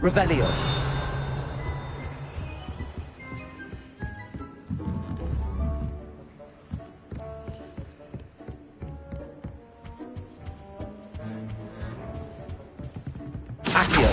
Revelio. Accio.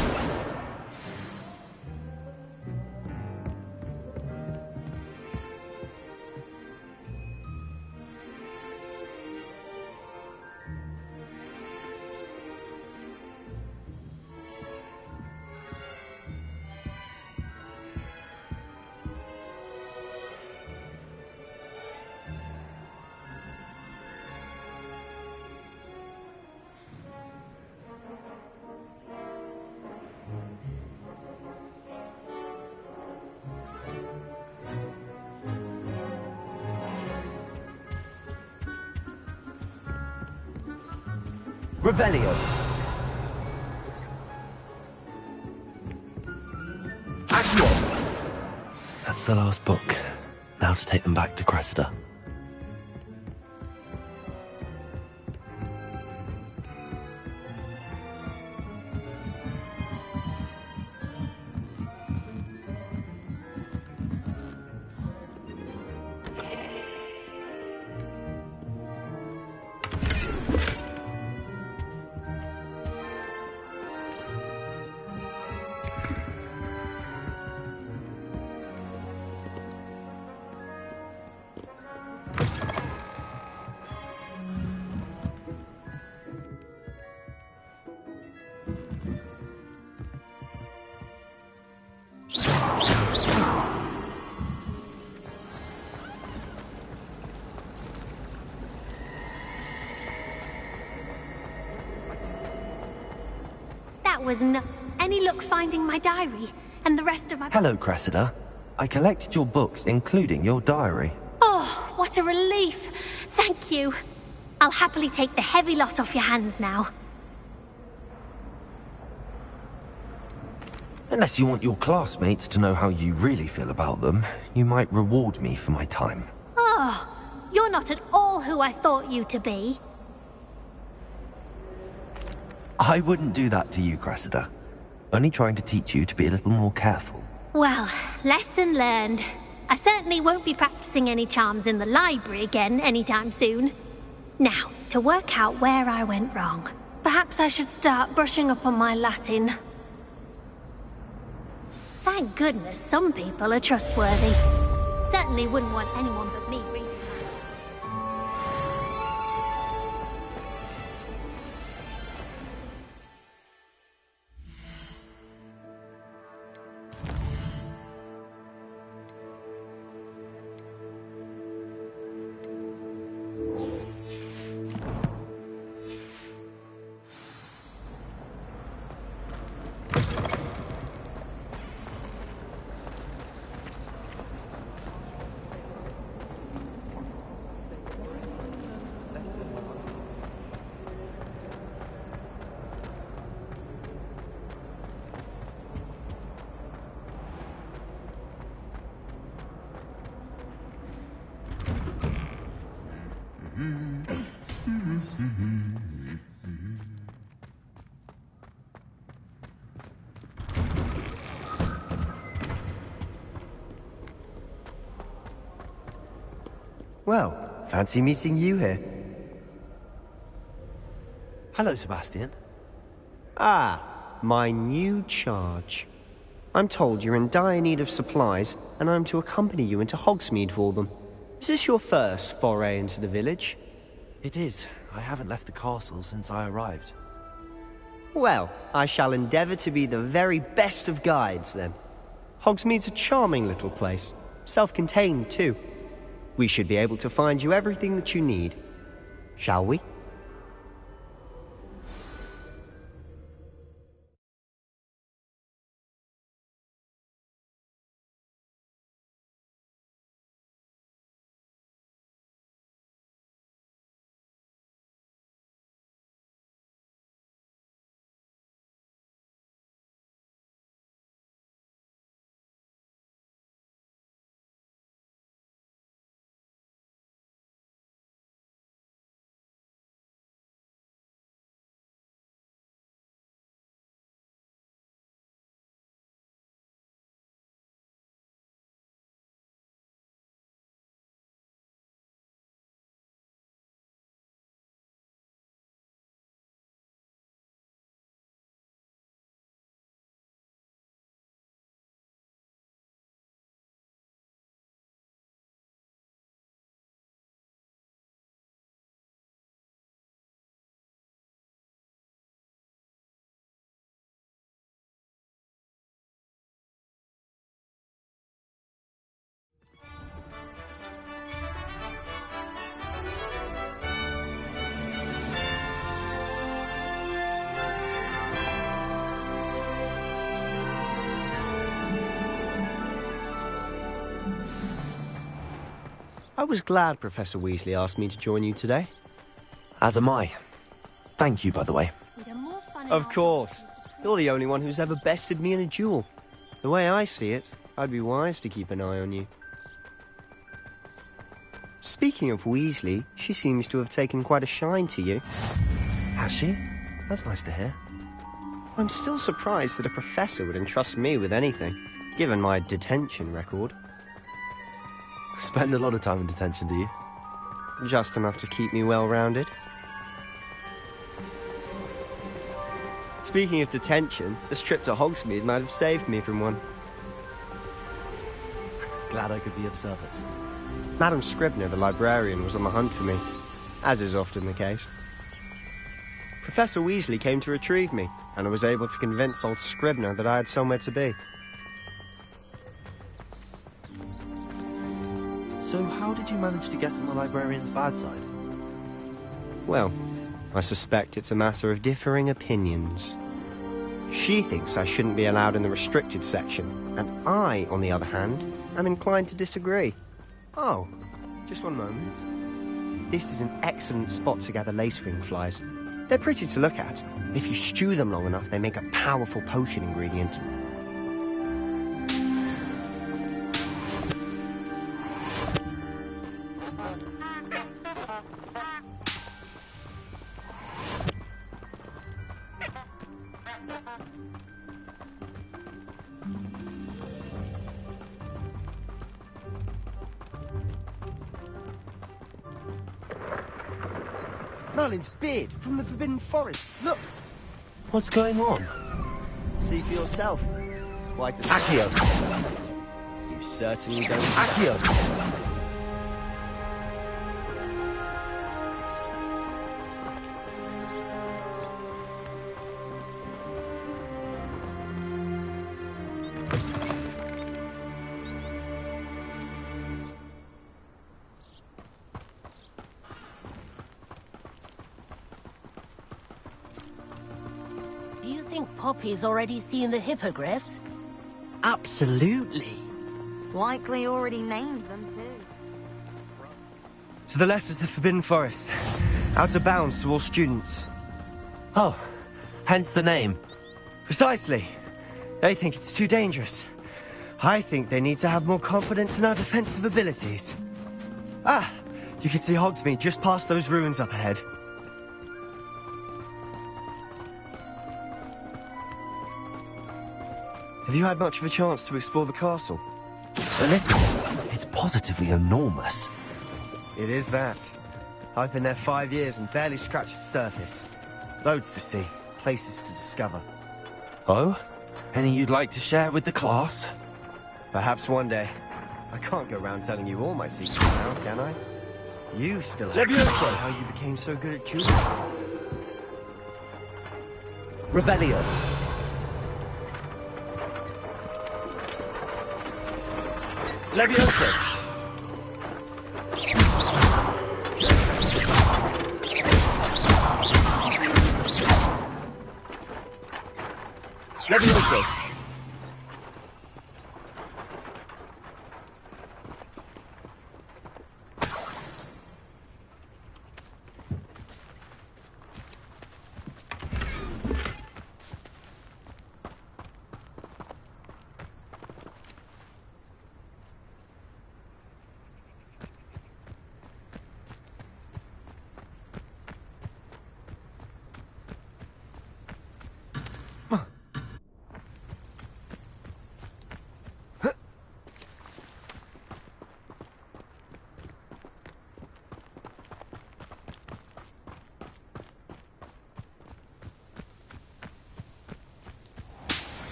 Revelio. Accio. That's the last book. Now to take them back to Cressida. That was no... Any luck finding my diary and the rest of my... Hello, Cressida. I collected your books, including your diary. Oh, what a relief. Thank you. I'll happily take the heavy lot off your hands now. Unless you want your classmates to know how you really feel about them, you might reward me for my time. Oh, you're not at all who I thought you to be. I wouldn't do that to you, Cressida. Only trying to teach you to be a little more careful. Well, lesson learned. I certainly won't be practicing any charms in the library again anytime soon. Now, to work out where I went wrong. Perhaps I should start brushing up on my Latin. Thank goodness some people are trustworthy. Certainly wouldn't want anyone but me reading that. Well, fancy meeting you here. Hello, Sebastian. Ah, my new charge. I'm told you're in dire need of supplies, and I'm to accompany you into Hogsmeade for them. Is this your first foray into the village? It is. I haven't left the castle since I arrived. Well, I shall endeavour to be the very best of guides, then. Hogsmeade's a charming little place. Self-contained, too. We should be able to find you everything that you need. Shall we? I was glad Professor Weasley asked me to join you today. As am I. Thank you, by the way. Of course. You're the only one who's ever bested me in a duel. The way I see it, I'd be wise to keep an eye on you. Speaking of Weasley, she seems to have taken quite a shine to you. Has she? That's nice to hear. I'm still surprised that a professor would entrust me with anything, given my detention record. Spend a lot of time in detention, do you? Just enough to keep me well-rounded. Speaking of detention, this trip to Hogsmeade might have saved me from one. Glad I could be of service. Madam Scribner, the librarian, was on the hunt for me, as is often the case. Professor Weasley came to retrieve me, and I was able to convince old Scribner that I had somewhere to be. So how did you manage to get on the librarian's bad side? Well, I suspect it's a matter of differing opinions. She thinks I shouldn't be allowed in the restricted section, and I, on the other hand, am inclined to disagree. Oh, just one moment. This is an excellent spot to gather lacewing flies. They're pretty to look at. If you stew them long enough, they make a powerful potion ingredient. Merlin's beard from the Forbidden Forest. Look! What's going on? See for yourself. Quite a... Accio. You certainly don't... Accio. Do you think Poppy's already seen the hippogriffs? Absolutely. Likely already named them too. To the left is the Forbidden Forest. Out of bounds to all students. Oh, hence the name. Precisely. They think it's too dangerous. I think they need to have more confidence in our defensive abilities. Ah, you can see Hogsmeade just past those ruins up ahead. Have you had much of a chance to explore the castle? A little. It's positively enormous. It is that. I've been there 5 years and barely scratched the surface. Loads to see, places to discover. Oh? Any you'd like to share with the class? Perhaps one day. I can't go around telling you all my secrets now, can I? You still have to Levioso. say how you became so good at judo. Revelio. Levioso. Levioso.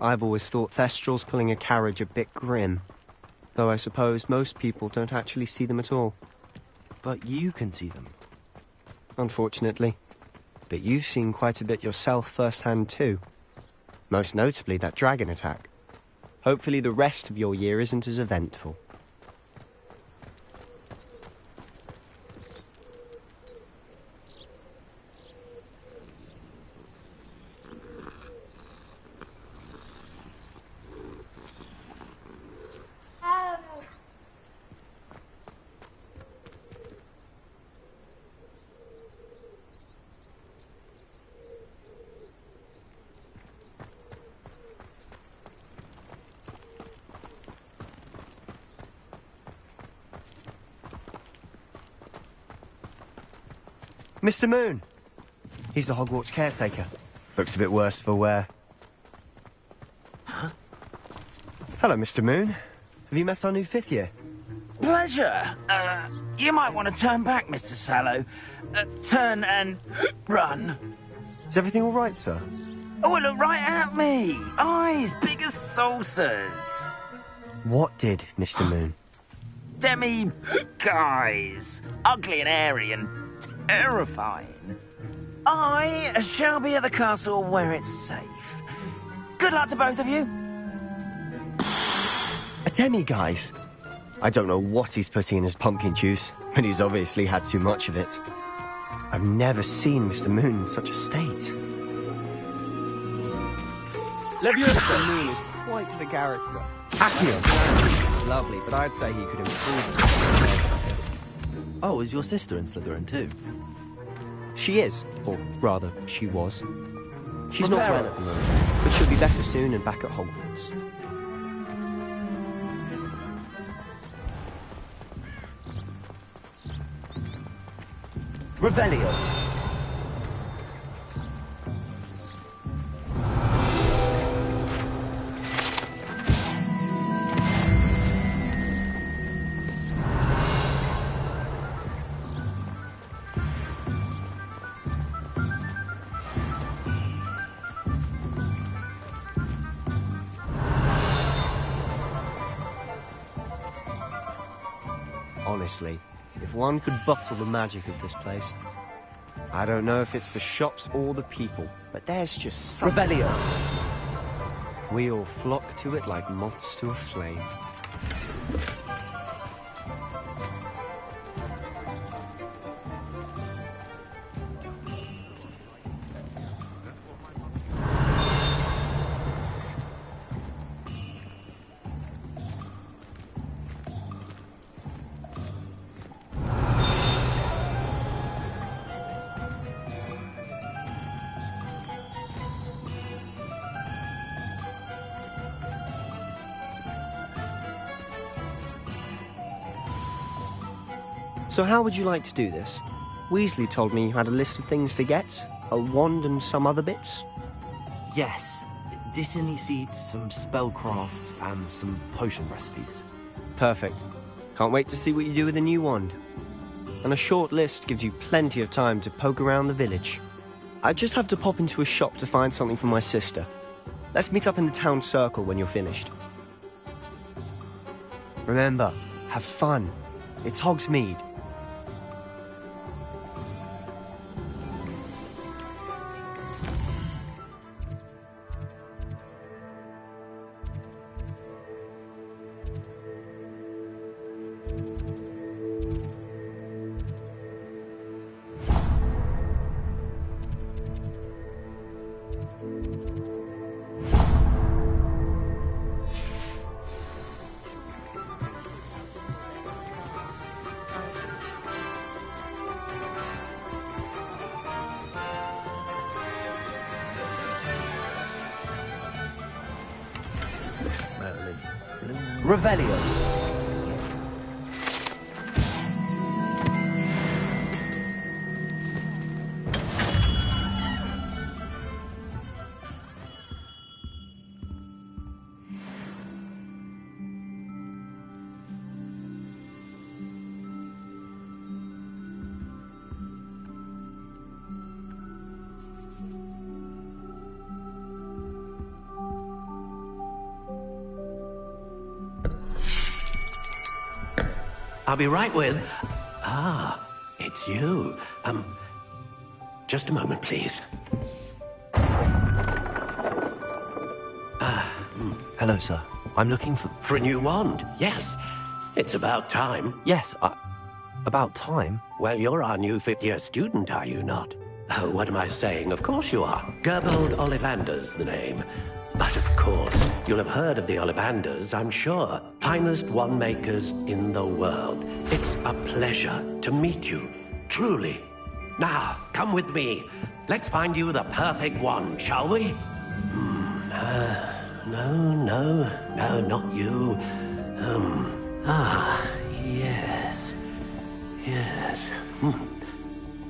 I've always thought Thestrals pulling a carriage a bit grim. Though I suppose most people don't actually see them at all. But you can see them. Unfortunately. But you've seen quite a bit yourself firsthand too. Most notably that dragon attack. Hopefully the rest of your year isn't as eventful. Mr. Moon! He's the Hogwarts caretaker. Looks a bit worse for wear. Huh? Hello, Mr. Moon. Have you met our new 5th year? Pleasure. You might want to turn back, Mr. Sallow. Turn and run. Is everything all right, sir? Oh, look right at me. Eyes big as saucers. What did, Mr. Moon? Guys. Ugly and airy and terrifying. I shall be at the castle where it's safe. Good luck to both of you. A demi-guise? I don't know what he's putting in his pumpkin juice, but he's obviously had too much of it. I've never seen Mr. Moon in such a state. Mr. Moon is quite the character. Accio is lovely, but I'd say he could improve it. Oh, is your sister in Slytherin too? She is, or rather, she was. She's not well at the moment, but she'll be better soon and back at Hogwarts. Revelio. Honestly, if one could bottle the magic of this place. I don't know if it's the shops or the people, but there's just something. Revelio. We all flock to it like moths to a flame. So how would you like to do this? Weasley told me you had a list of things to get, a wand and some other bits. Yes. Dittany seeds, some spellcrafts, and some potion recipes. Perfect. Can't wait to see what you do with the new wand. And a short list gives you plenty of time to poke around the village. I just have to pop into a shop to find something for my sister. Let's meet up in the town circle when you're finished. Remember, have fun. It's Hogsmeade. Revelio. I'll be right with... Ah, it's you. Just a moment, please. Hello, sir. I'm looking for... For a new wand, yes. It's about time. Yes, about time? Well, you're our new fifth-year student, are you not? Oh, what am I saying? Of course you are. Gerbold Ollivander's the name. But of course, you'll have heard of the Ollivanders, I'm sure. Finest wand makers in the world. It's a pleasure to meet you, truly. Now, come with me. Let's find you the perfect wand, shall we? No, not you. Yes.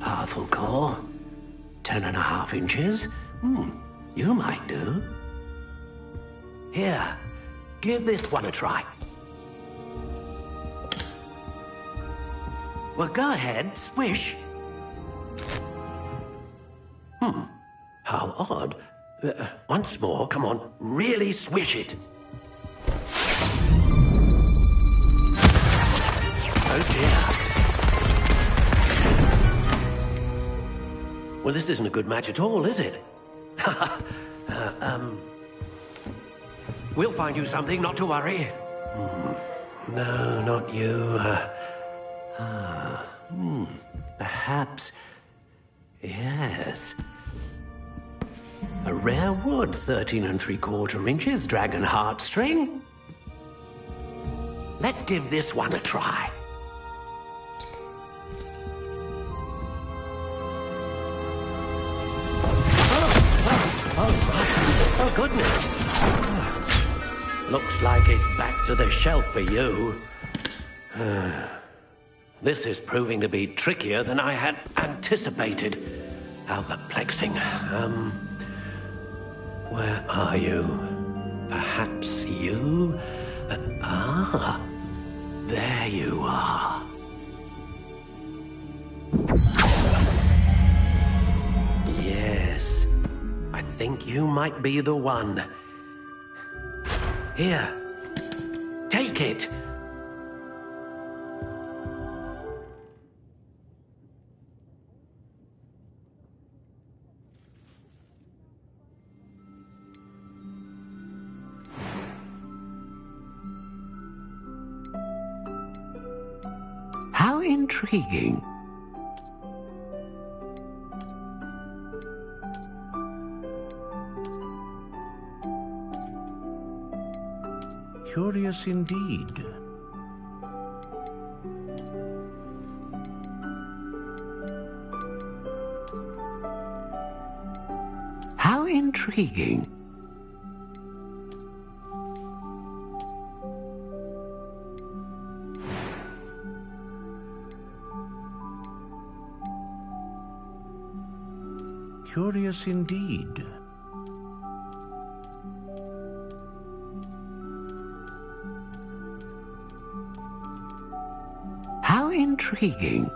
Powerful core. 10.5 inches. You might do. Here, give this one a try. Well, go ahead, swish. How odd. Once more, come on, really swish it. Oh dear. Well, this isn't a good match at all, is it? We'll find you something, not to worry. No, not you. Perhaps... Yes. A rare wood, 13 3/4 inches, dragon heartstring. Let's give this one a try. Oh, goodness. Looks like it's back to the shelf for you. This is proving to be trickier than I had anticipated. How perplexing. Where are you? Perhaps you? There you are. Yes, I think you might be the one. Here, take it. How intriguing. Curious indeed. How intriguing. Curious indeed. How intriguing.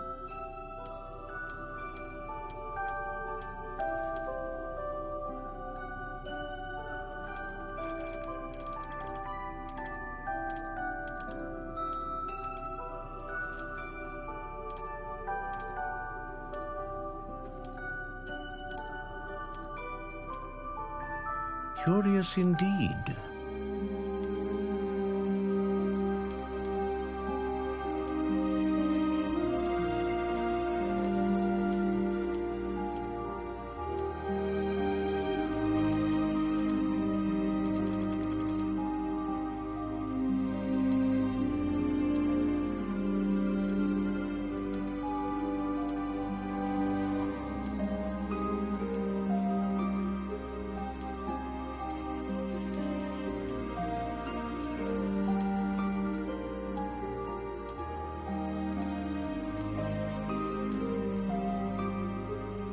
Curious indeed.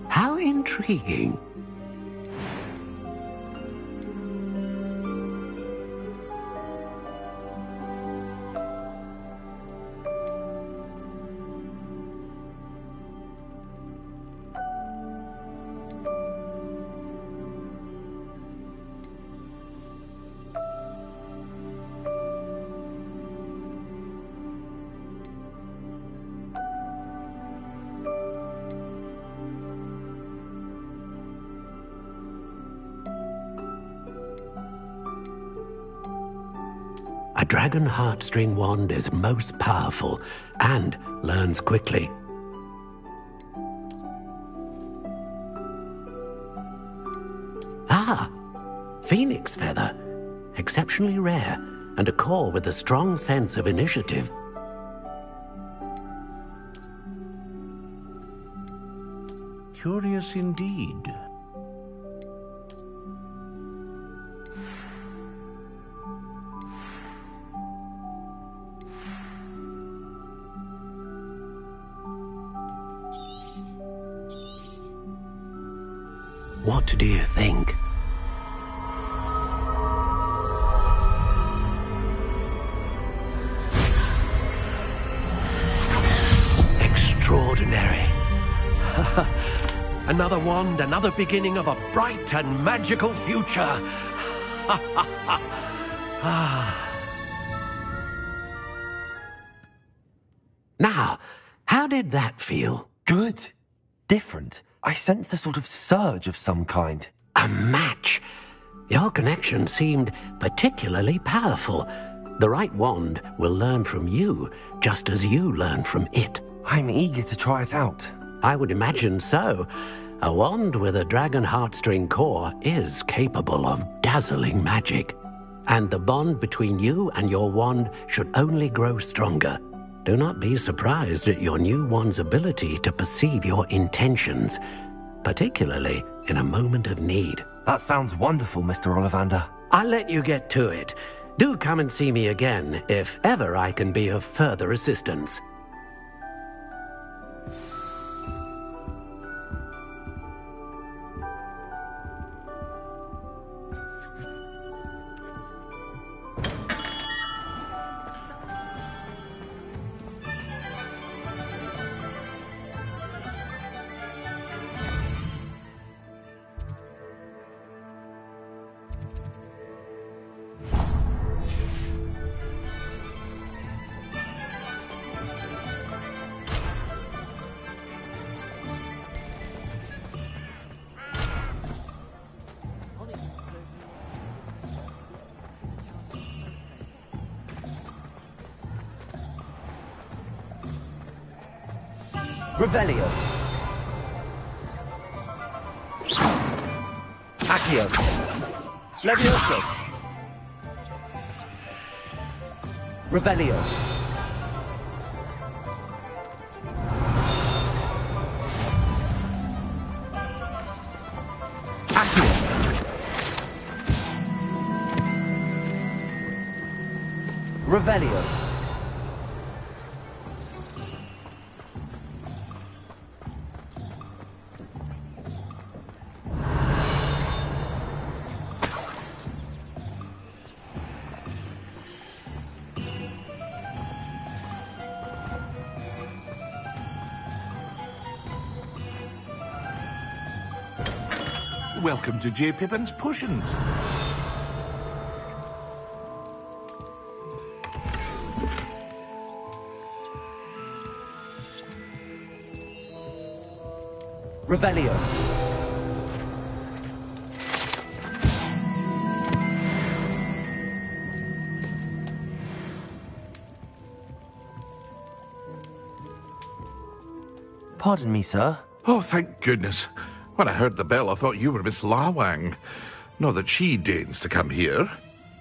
How intriguing. dragon heartstring wand is most powerful and learns quickly. Ah, phoenix feather. Exceptionally rare, and a core with a strong sense of initiative. Curious indeed. What do you think? Extraordinary. Another wand, another beginning of a bright and magical future. Now, how did that feel? Good. Different. I sensed a sort of surge of some kind. A match. Your connection seemed particularly powerful. The right wand will learn from you, just as you learn from it. I'm eager to try it out. I would imagine so. A wand with a dragon heartstring core is capable of dazzling magic. And the bond between you and your wand should only grow stronger. Do not be surprised at your new wand's ability to perceive your intentions, particularly in a moment of need. That sounds wonderful, Mr. Ollivander. I'll let you get to it. Do come and see me again if ever I can be of further assistance. Revelio. Accio. Levioso. Revelio. Accio. Revelio. Welcome to J. Pippin's Potions. Revelio. Pardon me, sir. Oh, thank goodness. When I heard the bell, I thought you were Miss Lawang. Not that she deigns to come here.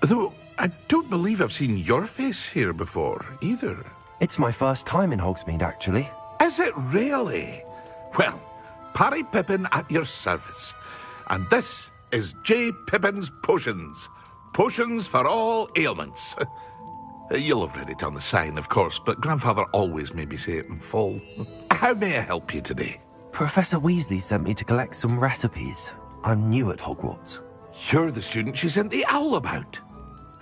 Though I don't believe I've seen your face here before, either. It's my first time in Hogsmeade, actually. Is it really? Well, Parry Pippin at your service. And this is J. Pippin's Potions. Potions for all ailments. You'll have read it on the sign, of course, but Grandfather always made me say it in full. How may I help you today? Professor Weasley sent me to collect some recipes. I'm new at Hogwarts. You're the student she sent the owl about.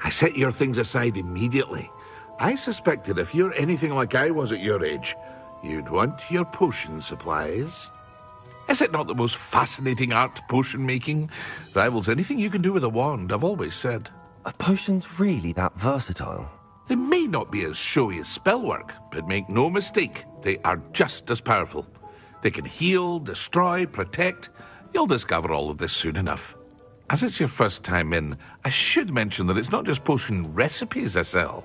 I set your things aside immediately. I suspected if you're anything like I was at your age, you'd want your potion supplies. Is it not the most fascinating art, potion making? Rivals anything you can do with a wand, I've always said. Are potions really that versatile? They may not be as showy as spellwork, but make no mistake, they are just as powerful. They can heal, destroy, protect. You'll discover all of this soon enough. As it's your first time in, I should mention that it's not just potion recipes I sell.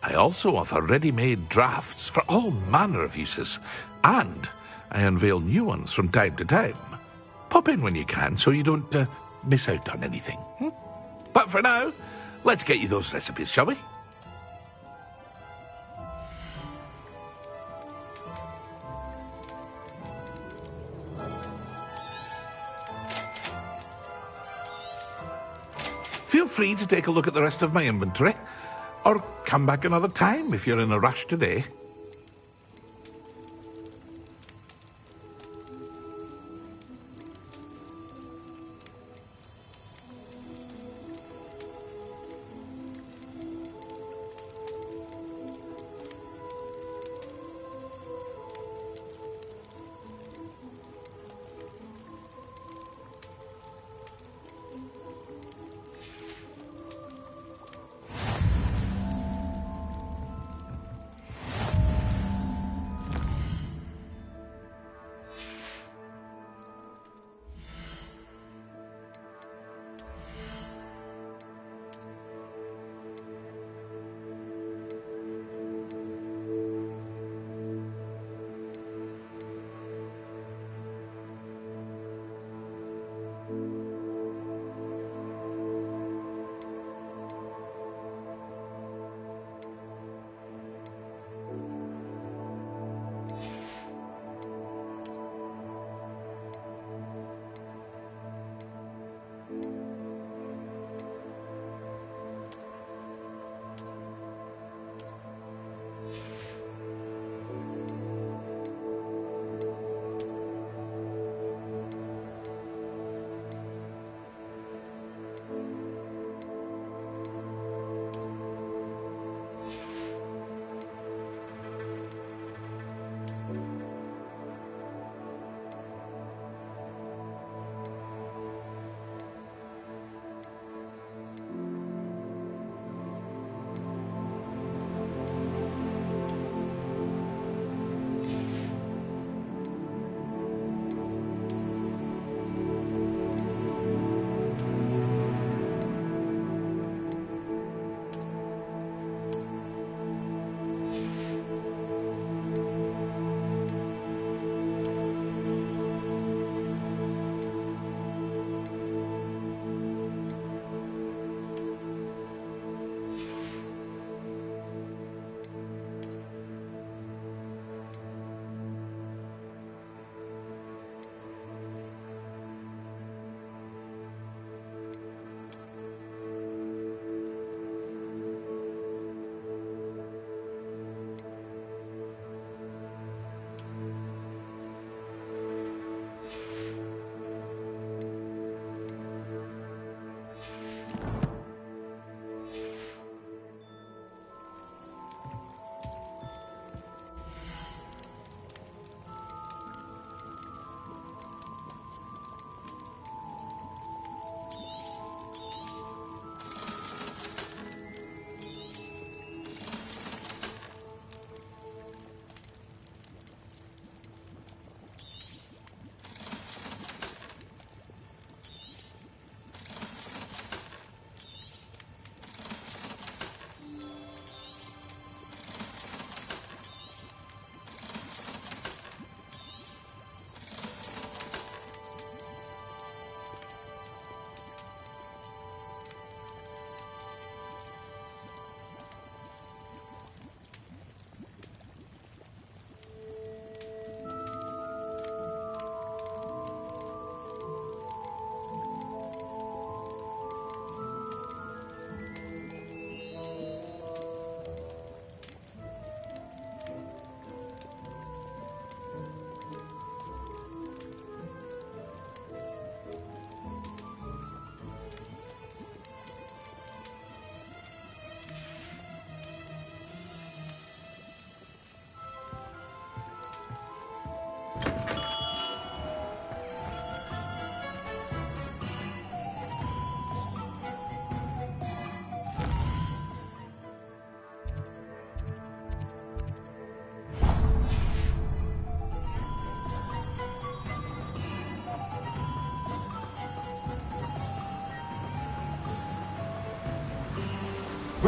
I also offer ready-made drafts for all manner of uses, and I unveil new ones from time to time. Pop in when you can so you don't miss out on anything. But for now, let's get you those recipes, shall we? Feel free to take a look at the rest of my inventory, or come back another time if you're in a rush today.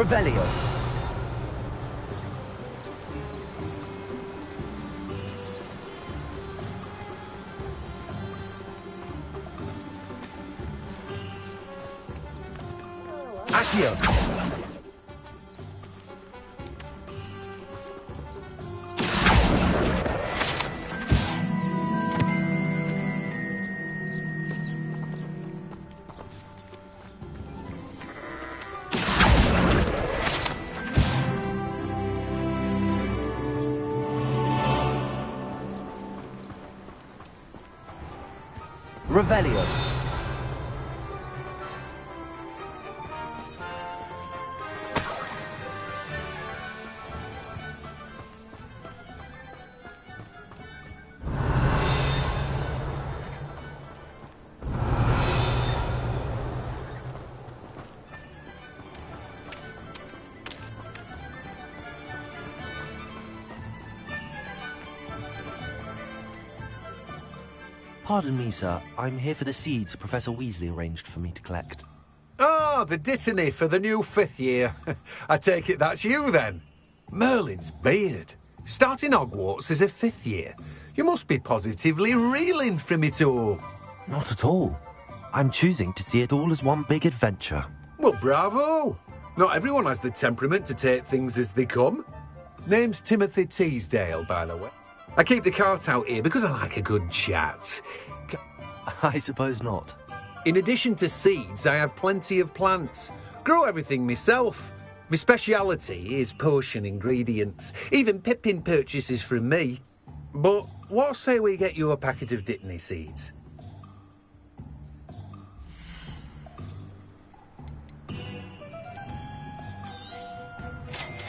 Revelio. Accio. Revelio. Pardon me, sir. I'm here for the seeds Professor Weasley arranged for me to collect. Ah, the dittany for the new 5th year. I take it that's you, then. Merlin's beard. Starting Hogwarts as a 5th year. You must be positively reeling from it all. Not at all. I'm choosing to see it all as one big adventure. Well, bravo. Not everyone has the temperament to take things as they come. Name's Timothy Teasdale, by the way. I keep the cart out here because I like a good chat. I suppose not. In addition to seeds, I have plenty of plants. Grow everything myself. My speciality is potion ingredients. Even Pippin purchases from me. But what say we get you a packet of Dittany seeds?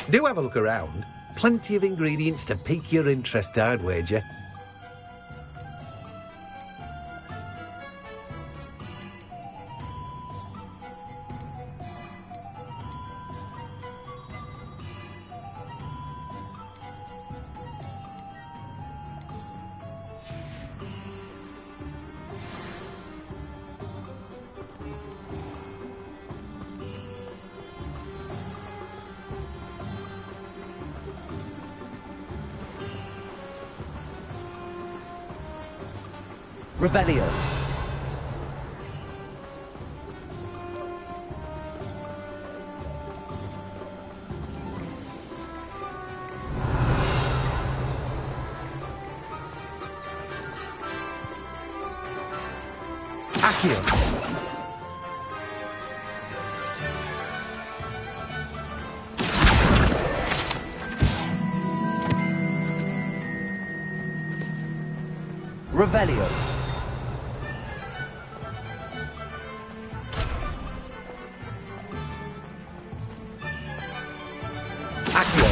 Do have a look around. Plenty of ingredients to pique your interest, I'd wager. Revelio. Accio. Revelio. Accio.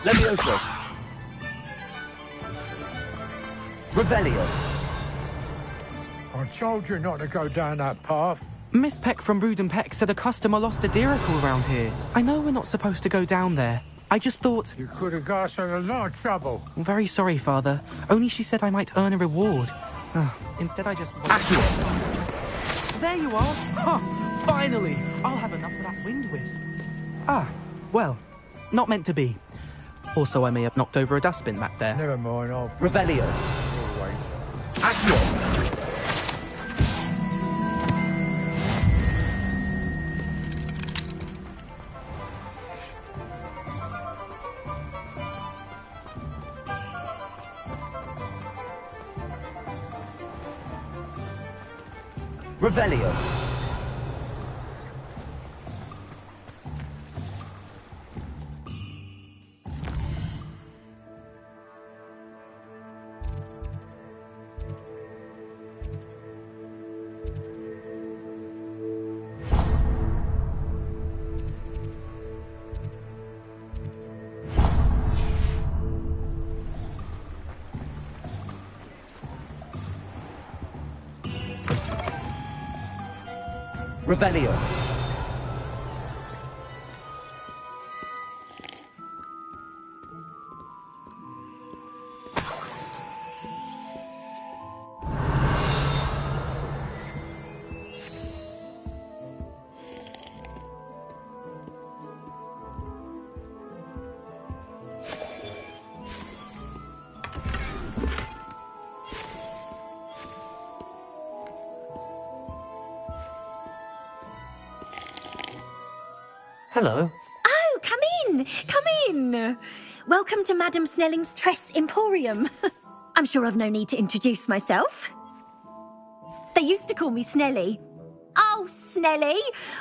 Levioso. Revelio. I told you not to go down that path. Miss Peck from Brood and Peck said a customer lost a deeracle around here. I know we're not supposed to go down there. I just thought... You could have got us in a lot of trouble. I'm very sorry, Father. Only she said I might earn a reward. Instead, I just... Accio. There you are! Huh, finally! I'll have enough of that wind wisp. Ah, well, not meant to be. Also, I may have knocked over a dustbin back there. Never mind, I'll... Revelio. wait. Accio. Revelio. Revelio. Hello. Oh, come in, come in. Welcome to Madame Snelling's Tress Emporium. I'm sure I've no need to introduce myself. They used to call me Snelly. Oh, Snelly,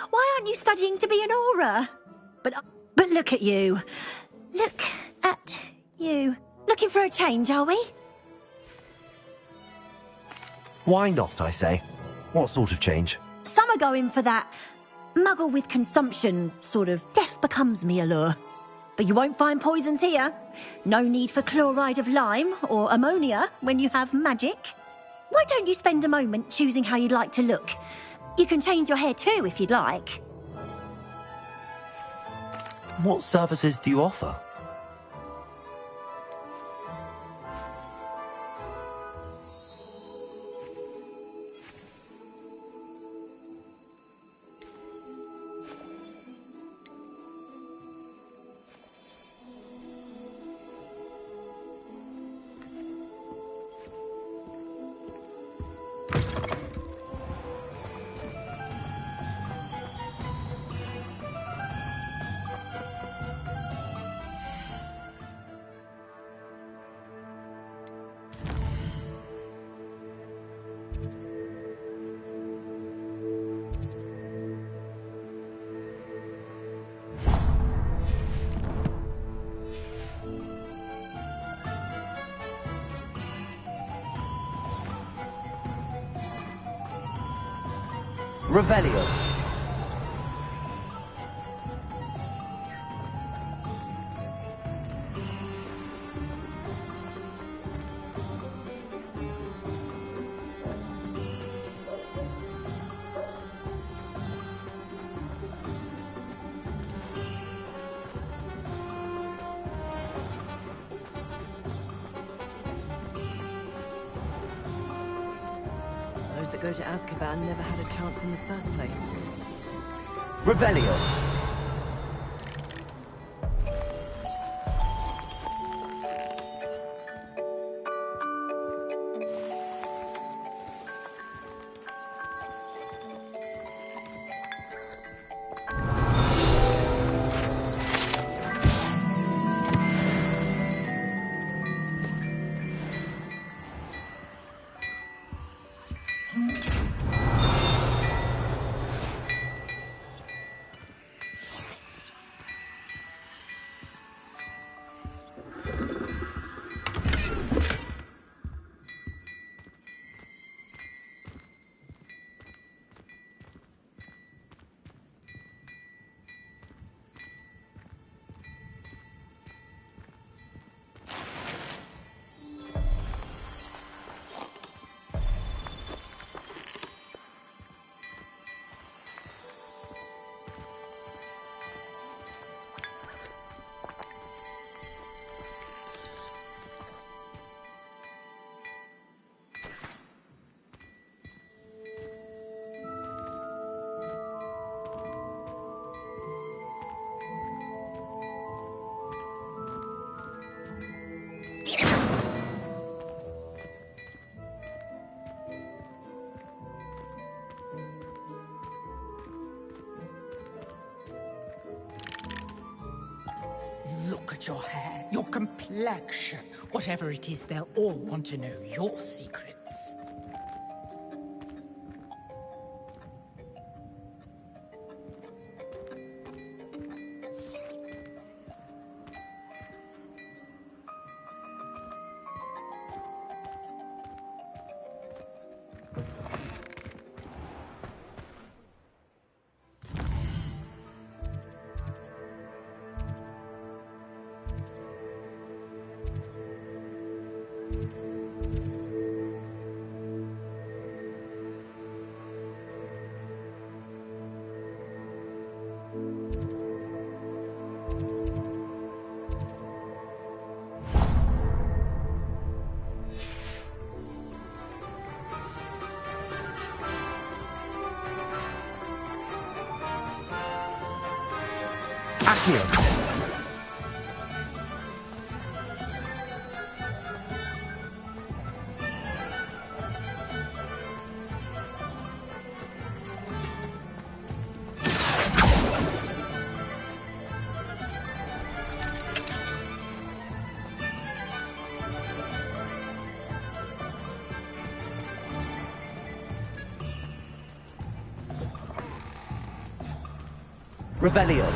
why aren't you studying to be an aura? But look at you. Look at you. Looking for a change, are we? Why not, I say? What sort of change? Some are going for that muggle with consumption, sort of death becomes me allure. But you won't find poisons here. No need for chloride of lime or ammonia when you have magic. Why don't you spend a moment choosing how you'd like to look? You can change your hair too if you'd like. What services do you offer? Revelio. Those that go to Azkaban never had a chance in the first place. Revelio. Look at your hair, your complexion. Whatever it is, they'll all want to know your secrets. Accio. Revelio.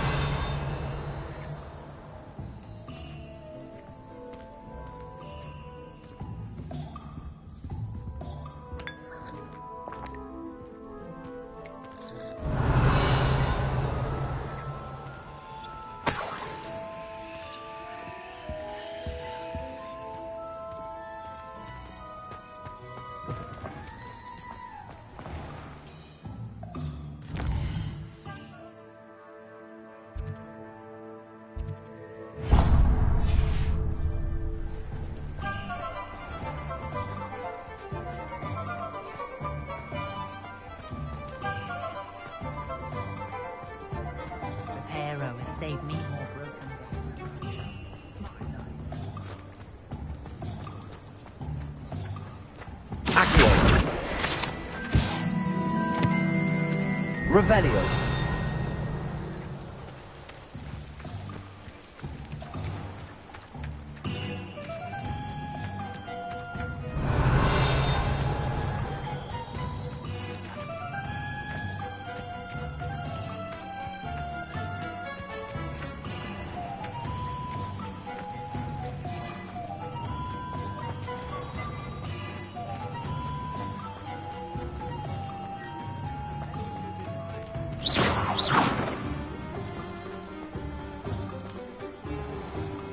Reparo has saved me more broken. Accio. Revelio.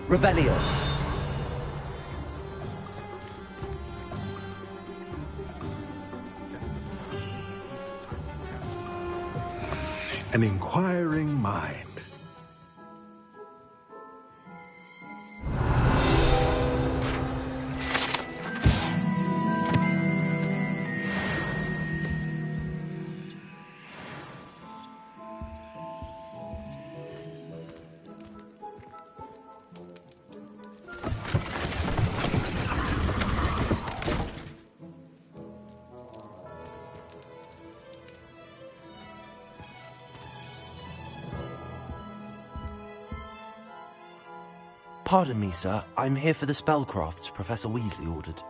Revelio. An inquiring mind. Pardon me, sir. I'm here for the spellcrafts Professor Weasley ordered.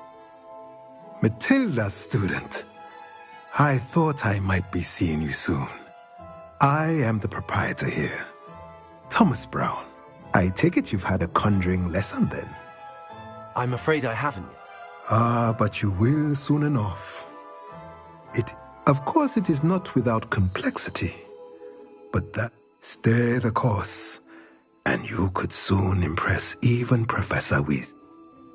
Matilda's student. I thought I might be seeing you soon. I am the proprietor here. Thomas Brown. I take it you've had a conjuring lesson then? I'm afraid I haven't. Ah, but you will soon enough. Of course, it is not without complexity. But stay the course, and you could soon impress even Professor Weasley.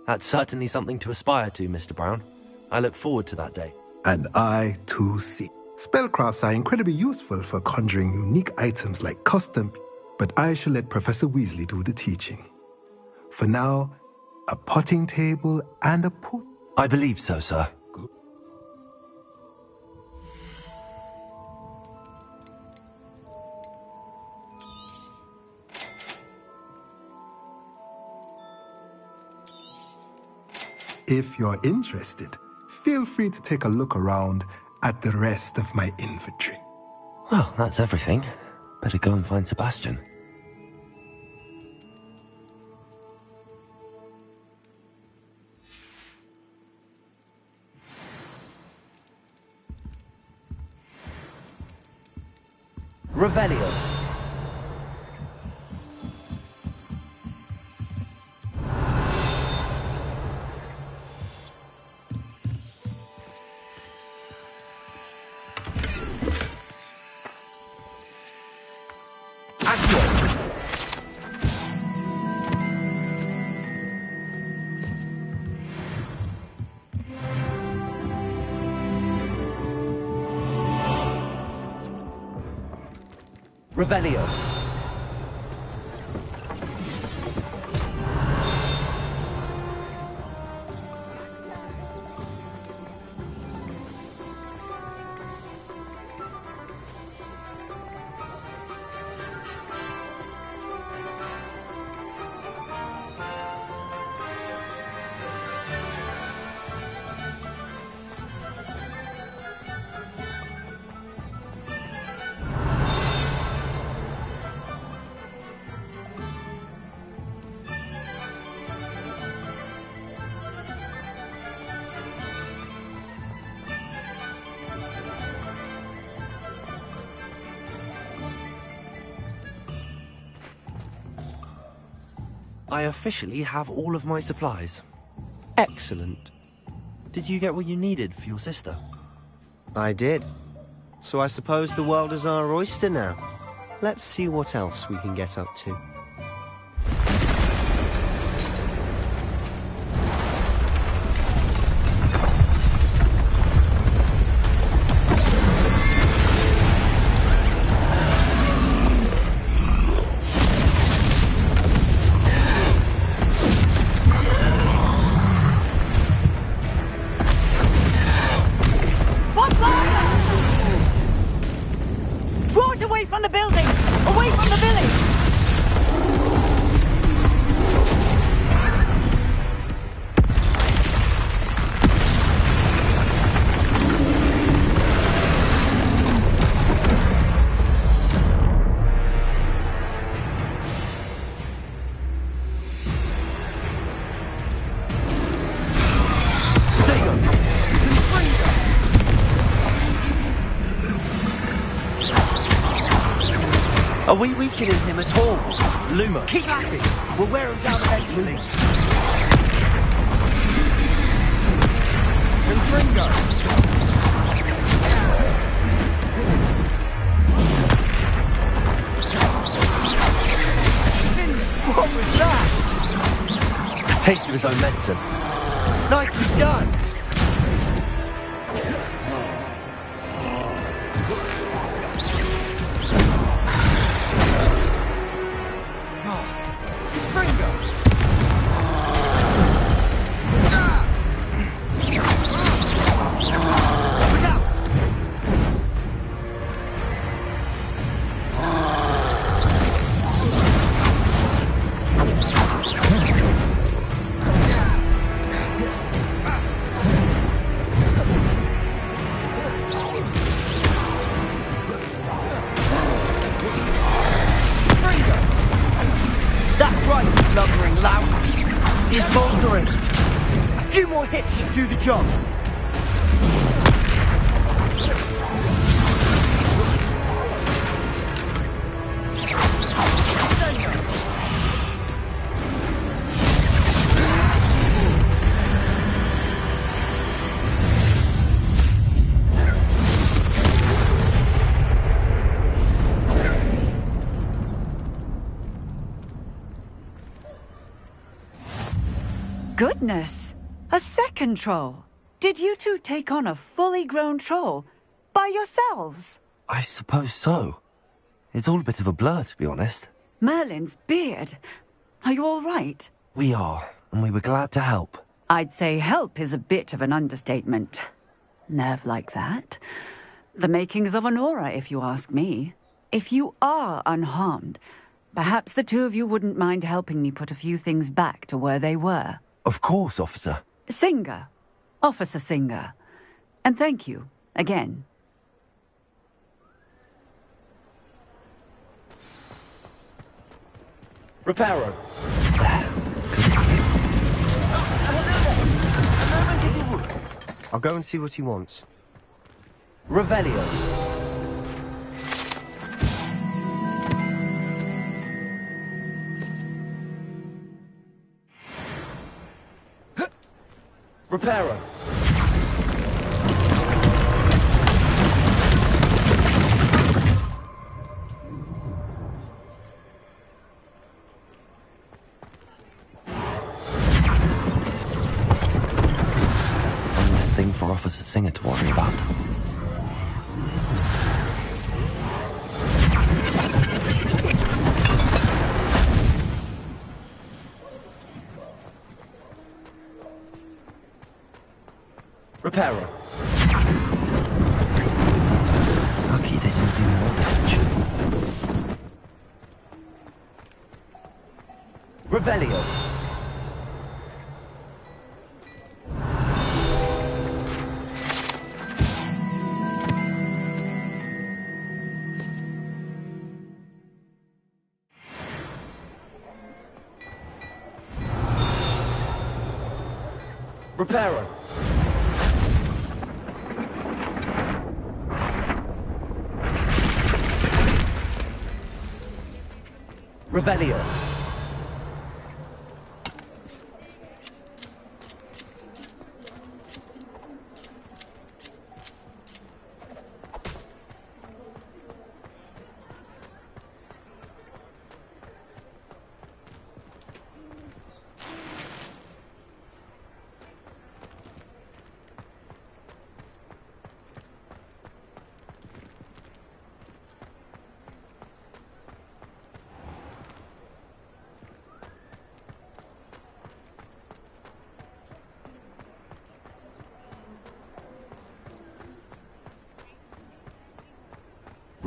That's certainly something to aspire to, Mr. Brown. I look forward to that day. And I, too, see. Spellcrafts are incredibly useful for conjuring unique items like custom, but I shall let Professor Weasley do the teaching. For now, a potting table and a pool. I believe so, sir. Good. If you're interested, feel free to take a look around at the rest of my inventory. Well, that's everything. Better go and find Sebastian. Revelio. Revelio. I officially have all of my supplies. Excellent. Did you get what you needed for your sister? I did. So I suppose the world is our oyster now. Let's see what else we can get up to. Draw it away from the building! Away from the village! Are we weakening him at all? Luma. Keep at it! We'll wear him down eventually. Ringo! What was that? A taste of his own medicine. Nicely done! Lumbering loud. He's mouldering. A few more hits should do the job. Goodness! A second troll! Did you two take on a fully grown troll? By yourselves? I suppose so. It's all a bit of a blur, to be honest. Merlin's beard. Are you all right? We are, and we were glad to help. I'd say help is a bit of an understatement. Nerve like that. The makings of an aura, if you ask me. If you are unharmed, perhaps the two of you wouldn't mind helping me put a few things back to where they were. Of course, officer. Singer. Officer Singer. And thank you, again. Reparo. I'll go and see what he wants. Revelio. Reparo. One less thing for Officer Singer to worry about. Reparo. Lucky they didn't do more damage. Revelio. Reparo. Revelio.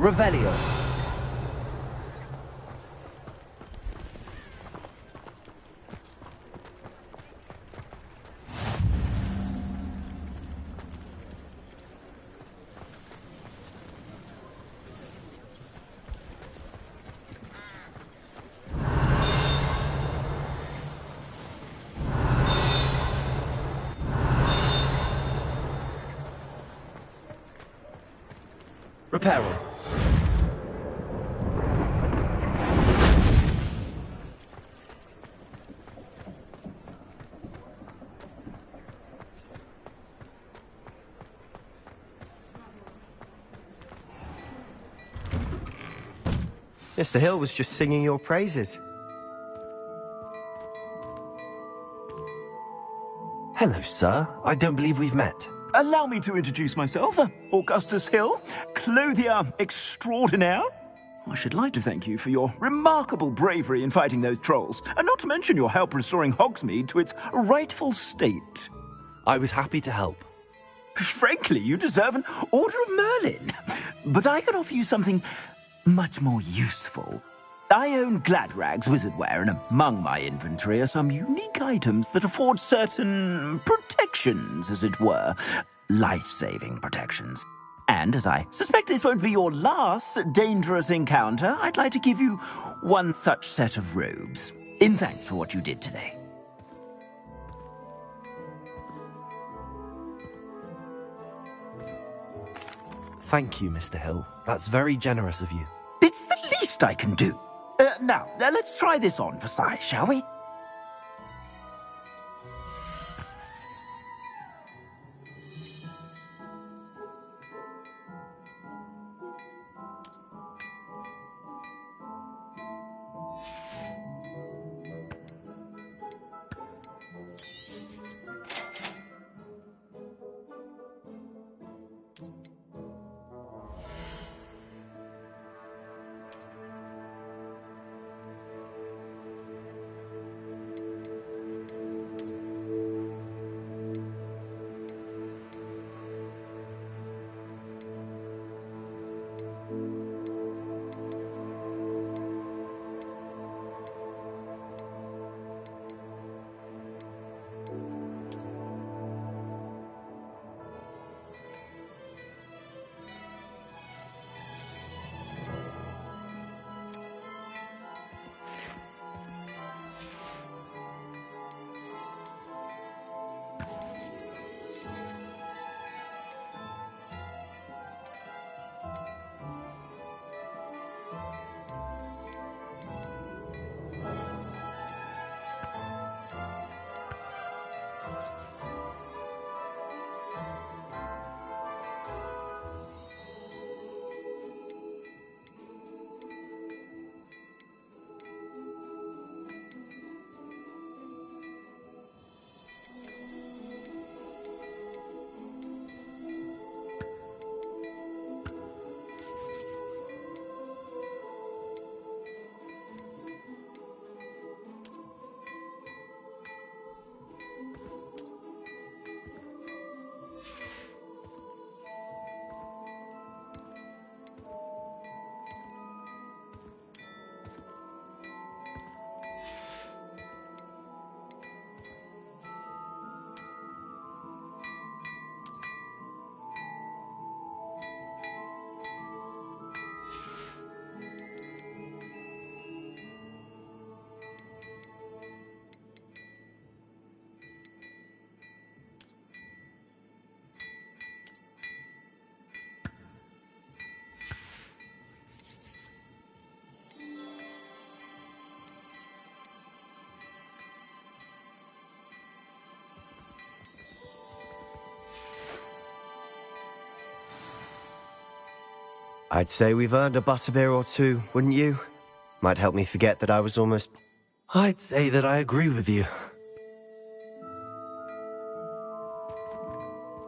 Revelio. Reparo. Mr. Hill was just singing your praises. Hello, sir. I don't believe we've met. Allow me to introduce myself, Augustus Hill, clothier extraordinaire. I should like to thank you for your remarkable bravery in fighting those trolls, and not to mention your help restoring Hogsmeade to its rightful state. I was happy to help. Frankly, you deserve an Order of Merlin. But I can offer you something much more useful. I own Gladrag's wizardware, and among my inventory are some unique items that afford certain protections, as it were. Life-saving protections. And as I suspect this won't be your last dangerous encounter, I'd like to give you one such set of robes, in thanks for what you did today. Thank you, Mr. Hill. That's very generous of you. It's the least I can do. Now, let's try this on for size, shall we? I'd say we've earned a butterbeer or two, wouldn't you? Might help me forget that I was almost... I'd say that I agree with you.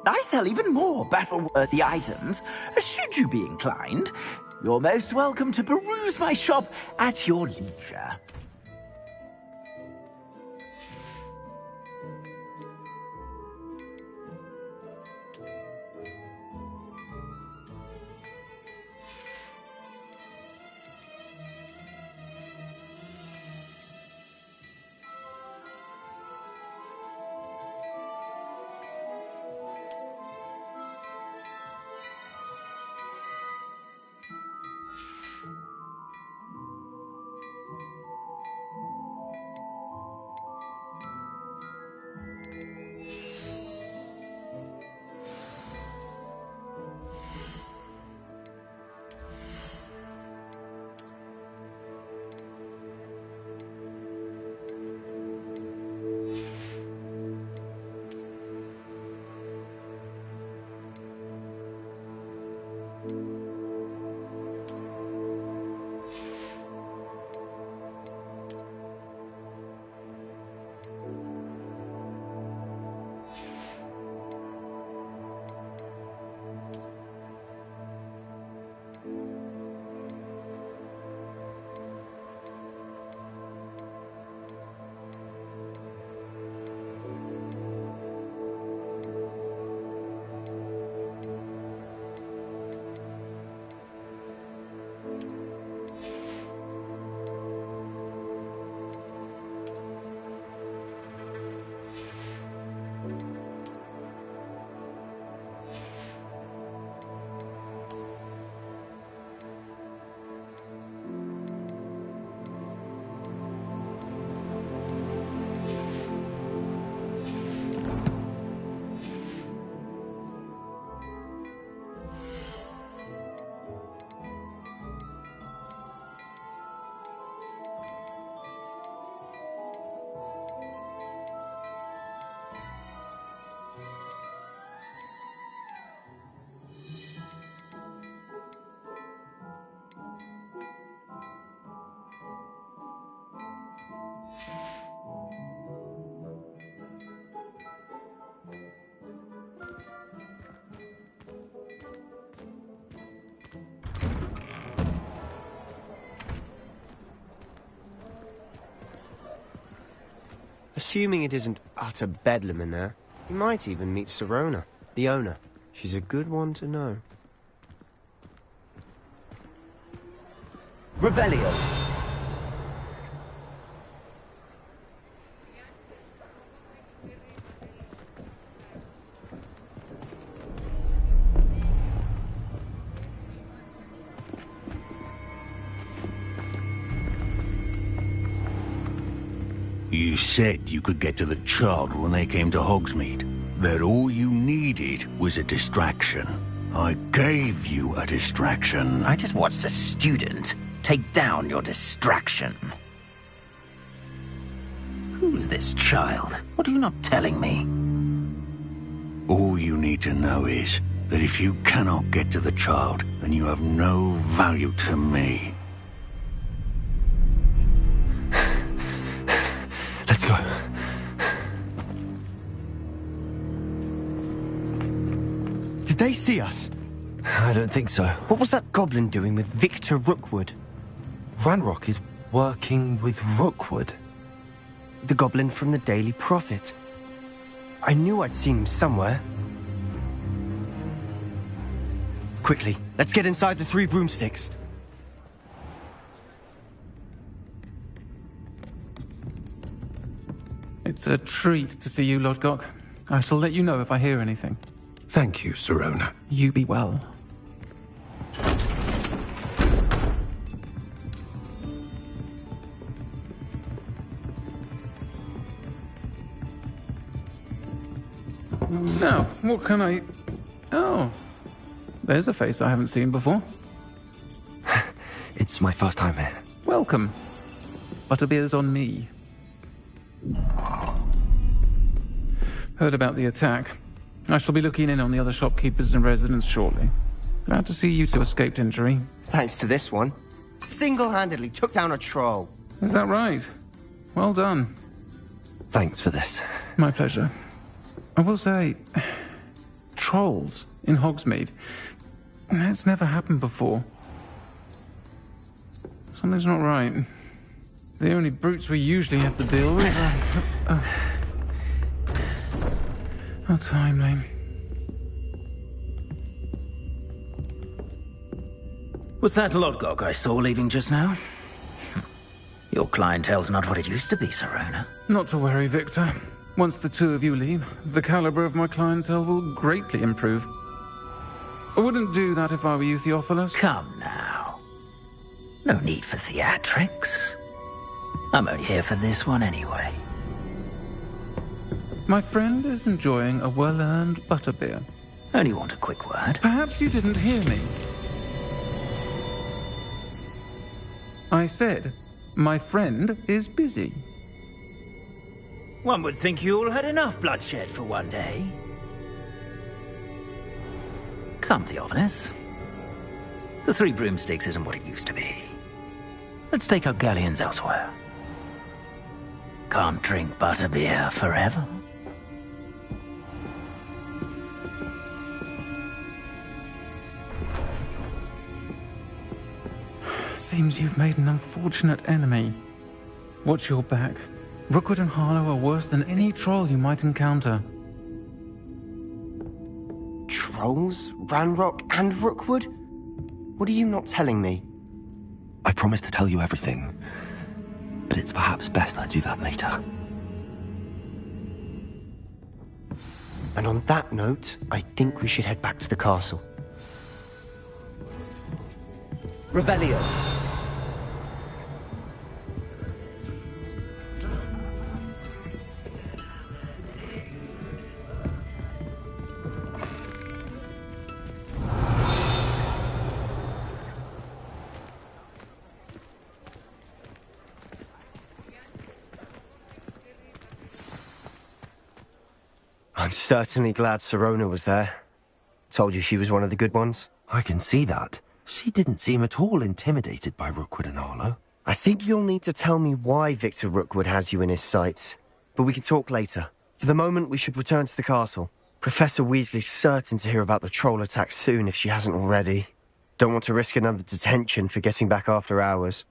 I sell even more battle-worthy items. Should you be inclined, you're most welcome to peruse my shop at your leisure. Assuming it isn't utter bedlam in there, you might even meet Sirona, the owner. She's a good one to know. Revelio. You said you could get to the child when they came to Hogsmeade. That all you needed was a distraction. I gave you a distraction. I just watched a student take down your distraction. Who's this child? What are you not telling me? All you need to know is that if you cannot get to the child, then you have no value to me. Let's go. Did they see us? I don't think so. What was that goblin doing with Victor Rookwood? Ranrock is working with Rookwood. The goblin from the Daily Prophet. I knew I'd seen him somewhere. Quickly, let's get inside the 3 broomsticks. It's a treat to see you, Lodgok. I shall let you know if I hear anything. Thank you, Sirona. You be well. Now, what can I... Oh, there's a face I haven't seen before. It's my first time here. Welcome. Butterbeer's on me. Heard about the attack. I shall be looking in on the other shopkeepers and residents shortly. Glad to see you two escaped injury. Thanks to this one. Single-handedly took down a troll. Is that right? Well done. Thanks for this. My pleasure. I will say, trolls in Hogsmeade. That's never happened before. Something's not right. The only brutes we usually have to deal with are... How timely. Was that Lodgok I saw leaving just now? Your clientele's not what it used to be, Sirona. Not to worry, Victor. Once the 2 of you leave, the caliber of my clientele will greatly improve. I wouldn't do that if I were you, Theophilus. Come now. No need for theatrics. I'm only here for this one anyway. My friend is enjoying a well-earned butterbeer. Only want a quick word. Perhaps you didn't hear me. I said, my friend is busy. One would think you all had enough bloodshed for one day. Come, Theophilus. The 3 broomsticks isn't what it used to be. Let's take our galleons elsewhere. Can't drink butterbeer forever. Seems you've made an unfortunate enemy. Watch your back. Rookwood and Harlow are worse than any troll you might encounter. Trolls? Ranrock and Rookwood? What are you not telling me? I promised to tell you everything, but it's perhaps best I do that later. And on that note, I think we should head back to the castle. Revelio. I'm certainly glad Sirona was there. Told you she was one of the good ones. I can see that. She didn't seem at all intimidated by Rookwood and Harlow. I think you'll need to tell me why Victor Rookwood has you in his sights. But we can talk later. For the moment, we should return to the castle. Professor Weasley's certain to hear about the troll attack soon if she hasn't already. Don't want to risk another detention for getting back after hours.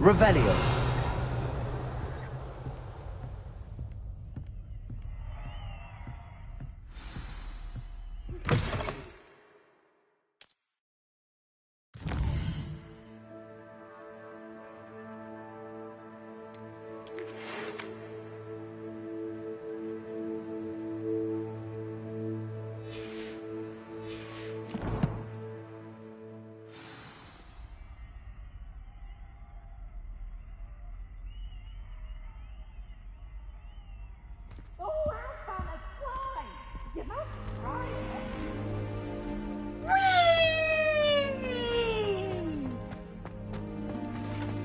Revelio.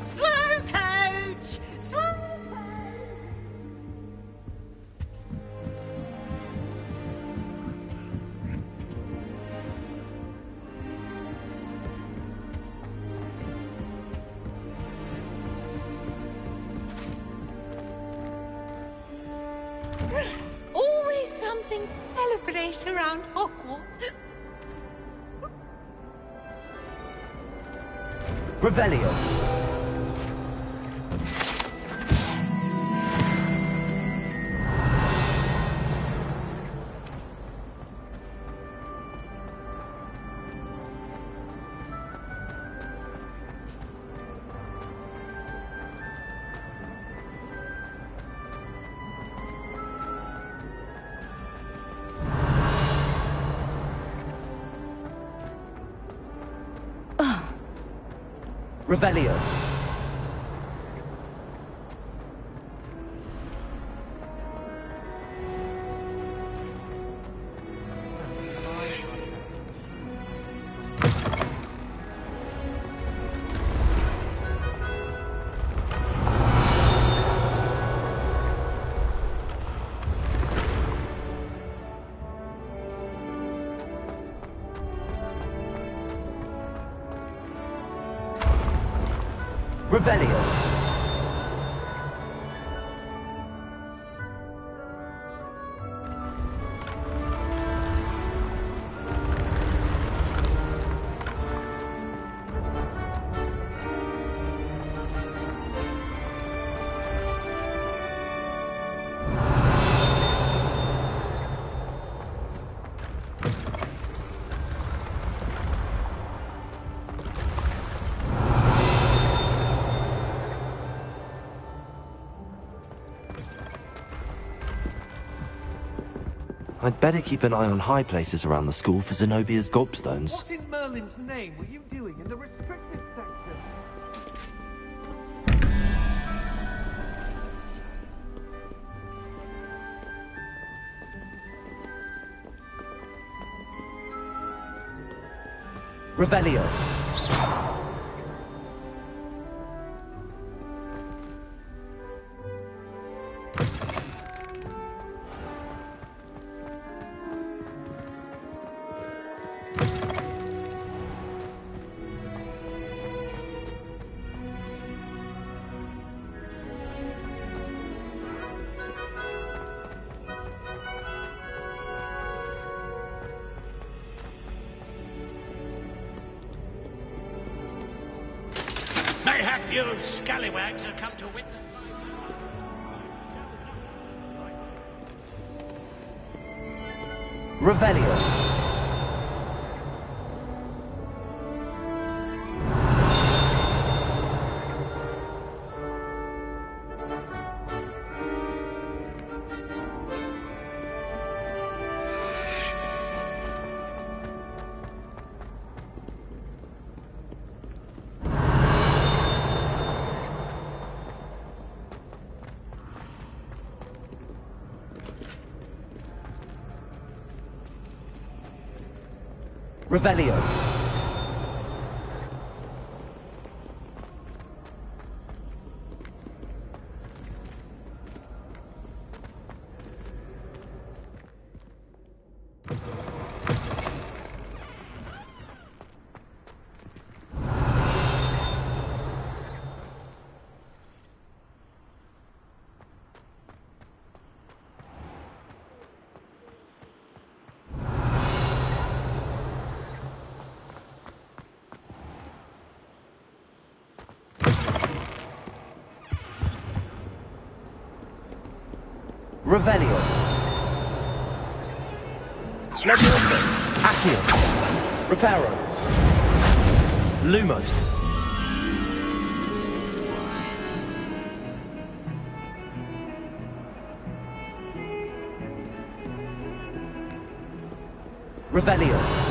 Slow coach! Slow Always something to celebrate around Hogwarts. Revelio. Revelio. Revelio. I'd better keep an eye on high places around the school for Zenobia's gobstones. What in Merlin's name were you doing in the restricted section? Revelio. You scallywags have come to witness Revelio. Revelio. Revelio. Levioso. Accio. Reparo. Lumos. Revelio.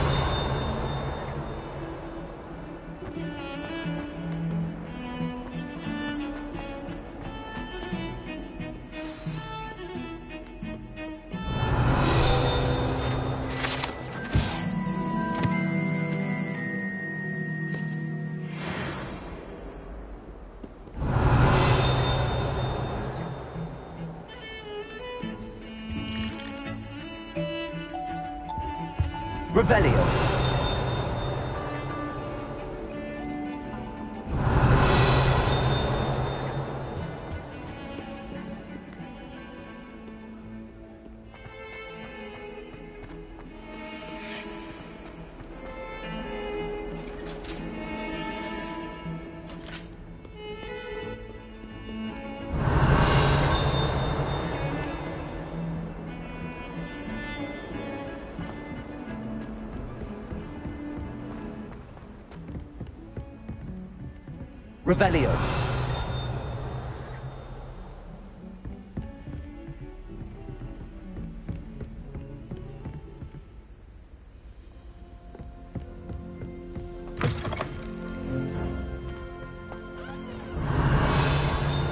Revelio. Revelio.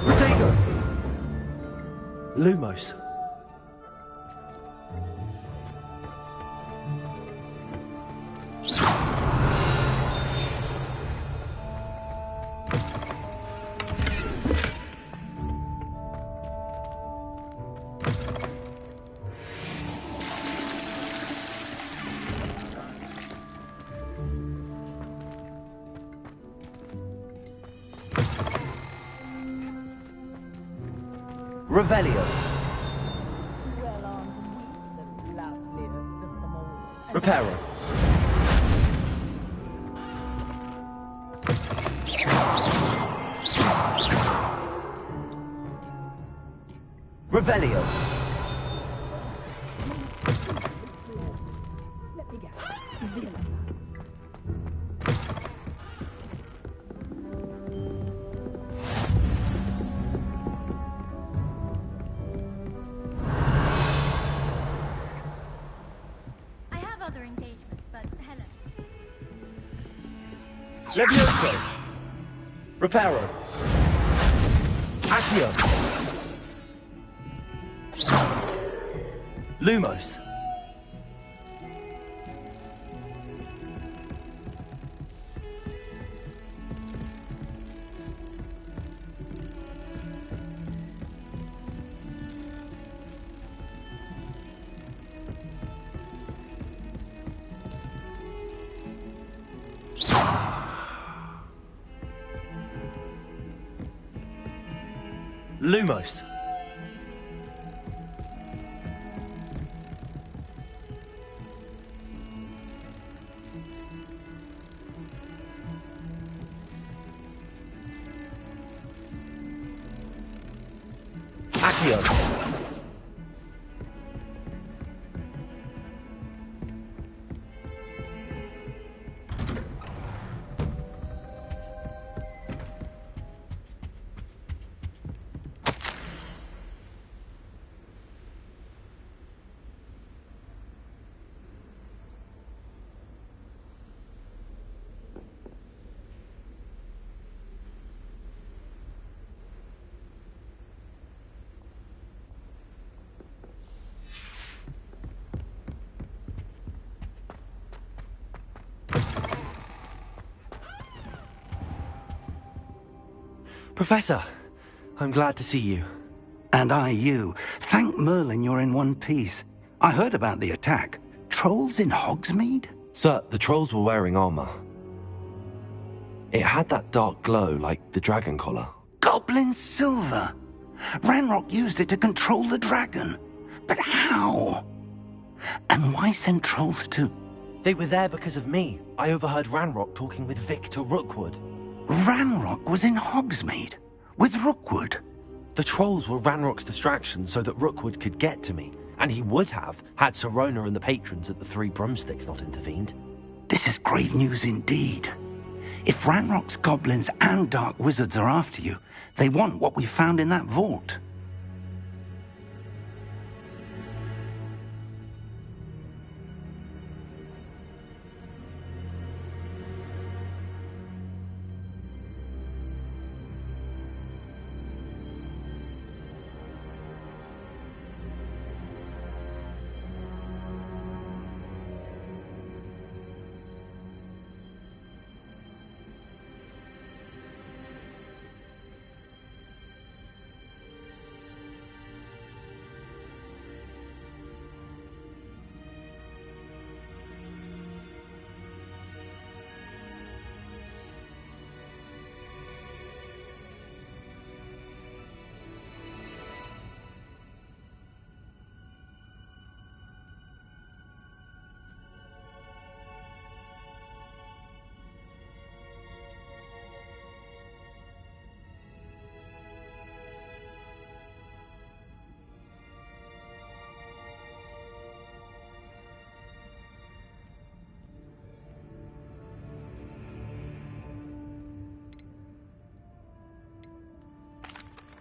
Protego. Lumos. Revelio. Reparo. Revelio. Other engagements, but hello. Levioso. Reparo. Accio. Lumos. Lumos. Accio. Professor, I'm glad to see you. And I you. Thank Merlin you're in one piece. I heard about the attack. Trolls in Hogsmeade? Sir, the trolls were wearing armor. It had that dark glow like the dragon collar. Goblin silver! Ranrock used it to control the dragon. But how? And why send trolls to... They were there because of me. I overheard Ranrock talking with Victor Rookwood. Ranrock was in Hogsmeade? With Rookwood? The trolls were Ranrock's distraction so that Rookwood could get to me. And he would have, had Sirona and the patrons at the Three Broomsticks not intervened. This is grave news indeed. If Ranrock's goblins and dark wizards are after you, they want what we found in that vault.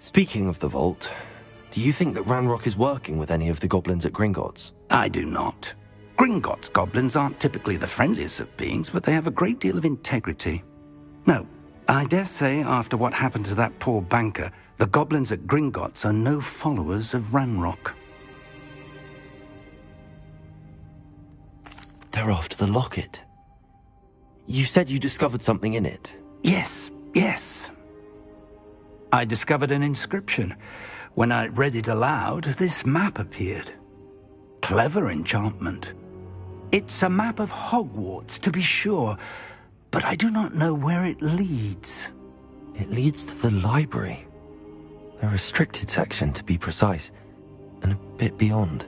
Speaking of the vault, do you think that Ranrock is working with any of the goblins at Gringotts? I do not. Gringotts goblins aren't typically the friendliest of beings, but they have a great deal of integrity. No, I dare say after what happened to that poor banker, the goblins at Gringotts are no followers of Ranrock. They're after the locket. You said you discovered something in it. Yes. I discovered an inscription. When I read it aloud, this map appeared. Clever enchantment. It's a map of Hogwarts, to be sure, but I do not know where it leads. It leads to the library. The restricted section, to be precise, and a bit beyond.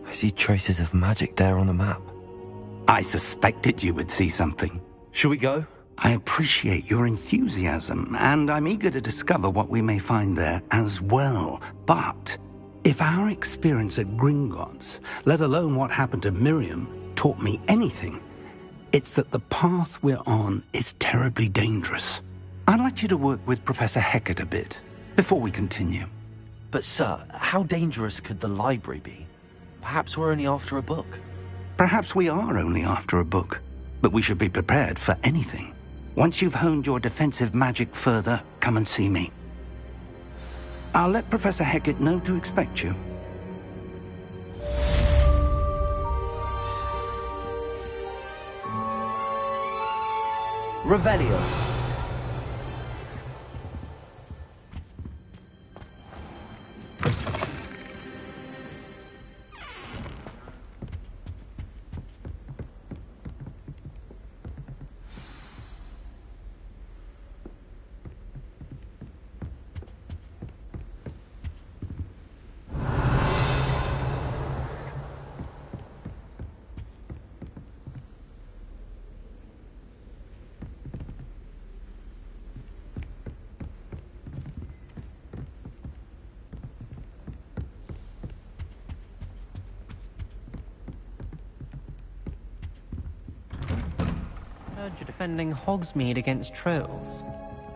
I see traces of magic there on the map. I suspected you would see something. Shall we go? I appreciate your enthusiasm, and I'm eager to discover what we may find there as well. But if our experience at Gringotts, let alone what happened to Miriam, taught me anything, it's that the path we're on is terribly dangerous. I'd like you to work with Professor Hecat a bit, before we continue. But sir, how dangerous could the library be? Perhaps we're only after a book. Perhaps we are only after a book, but we should be prepared for anything. Once you've honed your defensive magic further, come and see me. I'll let Professor Hecat know to expect you. Revelio. heard you're defending Hogsmeade against trolls.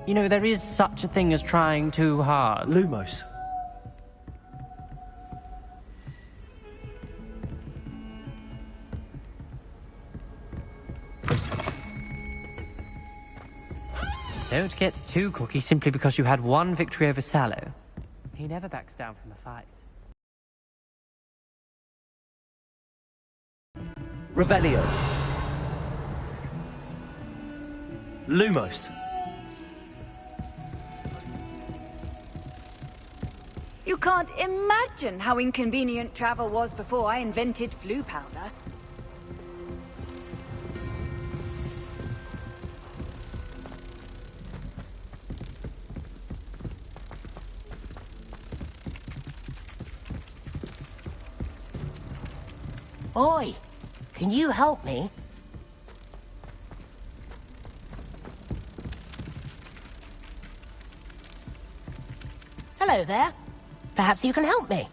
You know, there is such a thing as trying too hard. Lumos. Don't get too cocky simply because you had one victory over Sallow. He never backs down from a fight. Revelio. Lumos. You can't imagine how inconvenient travel was before I invented flu powder. Oi! Can you help me? Hello there. Perhaps you can help me.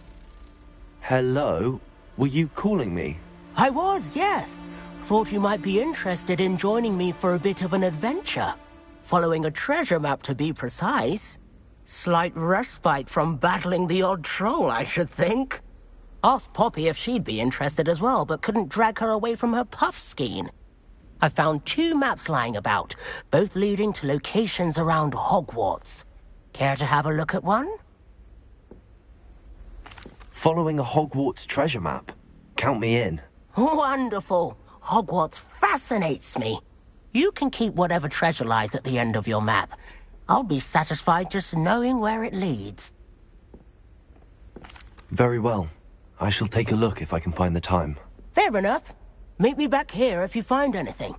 Hello? Were you calling me? I was, yes. Thought you might be interested in joining me for a bit of an adventure. Following a treasure map, to be precise. Slight respite from battling the odd troll, I should think. Asked Poppy if she'd be interested as well, but couldn't drag her away from her puff skein. I found 2 maps lying about, both leading to locations around Hogwarts. Care to have a look at one? Following a Hogwarts treasure map? Count me in. Wonderful. Hogwarts fascinates me. You can keep whatever treasure lies at the end of your map. I'll be satisfied just knowing where it leads. Very well. I shall take a look if I can find the time. Fair enough. Meet me back here if you find anything.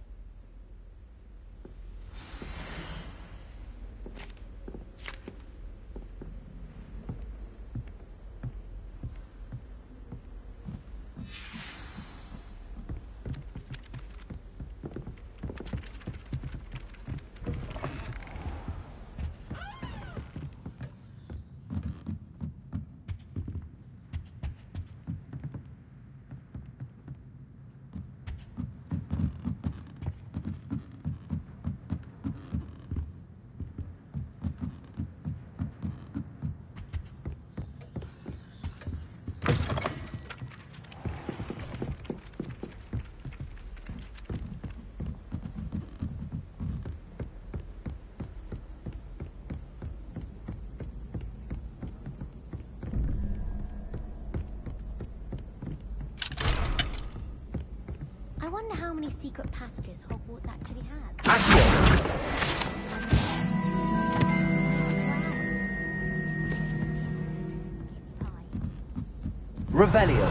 I wonder how many secret passages Hogwarts actually has. Revelio.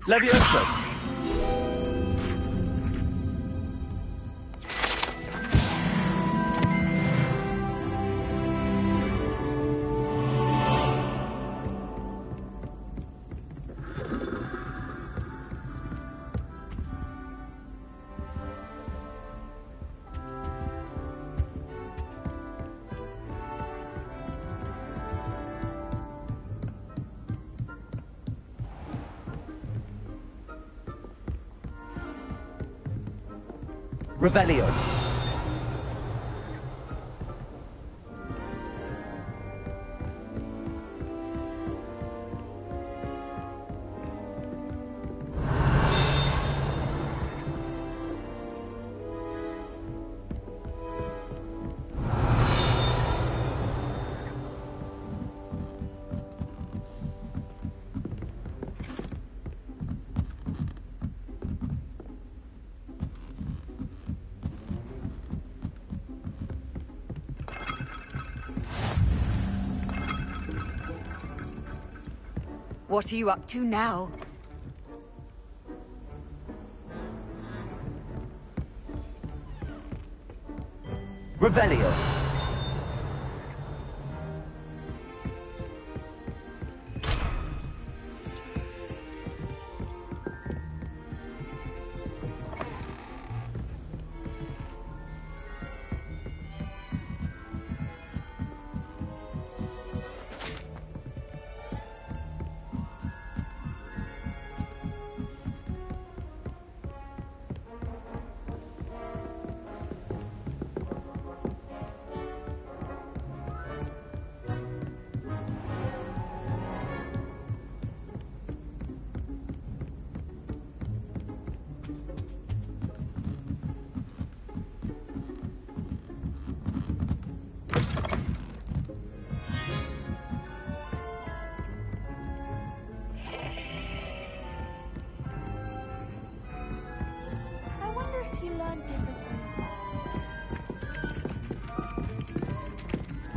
Levioso. Revelio. What are you up to now? Revelio.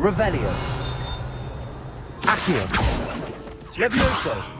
Revelio. Accio. Levioso.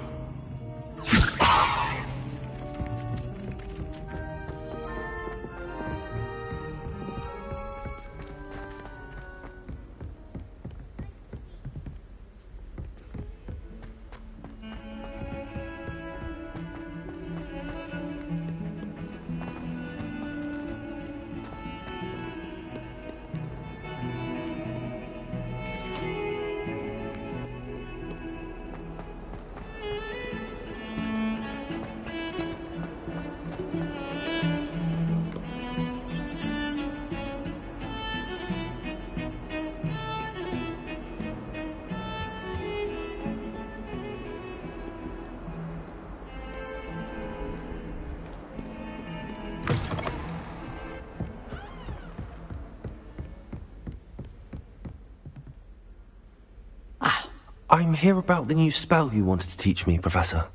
I'm here about the new spell you wanted to teach me, Professor.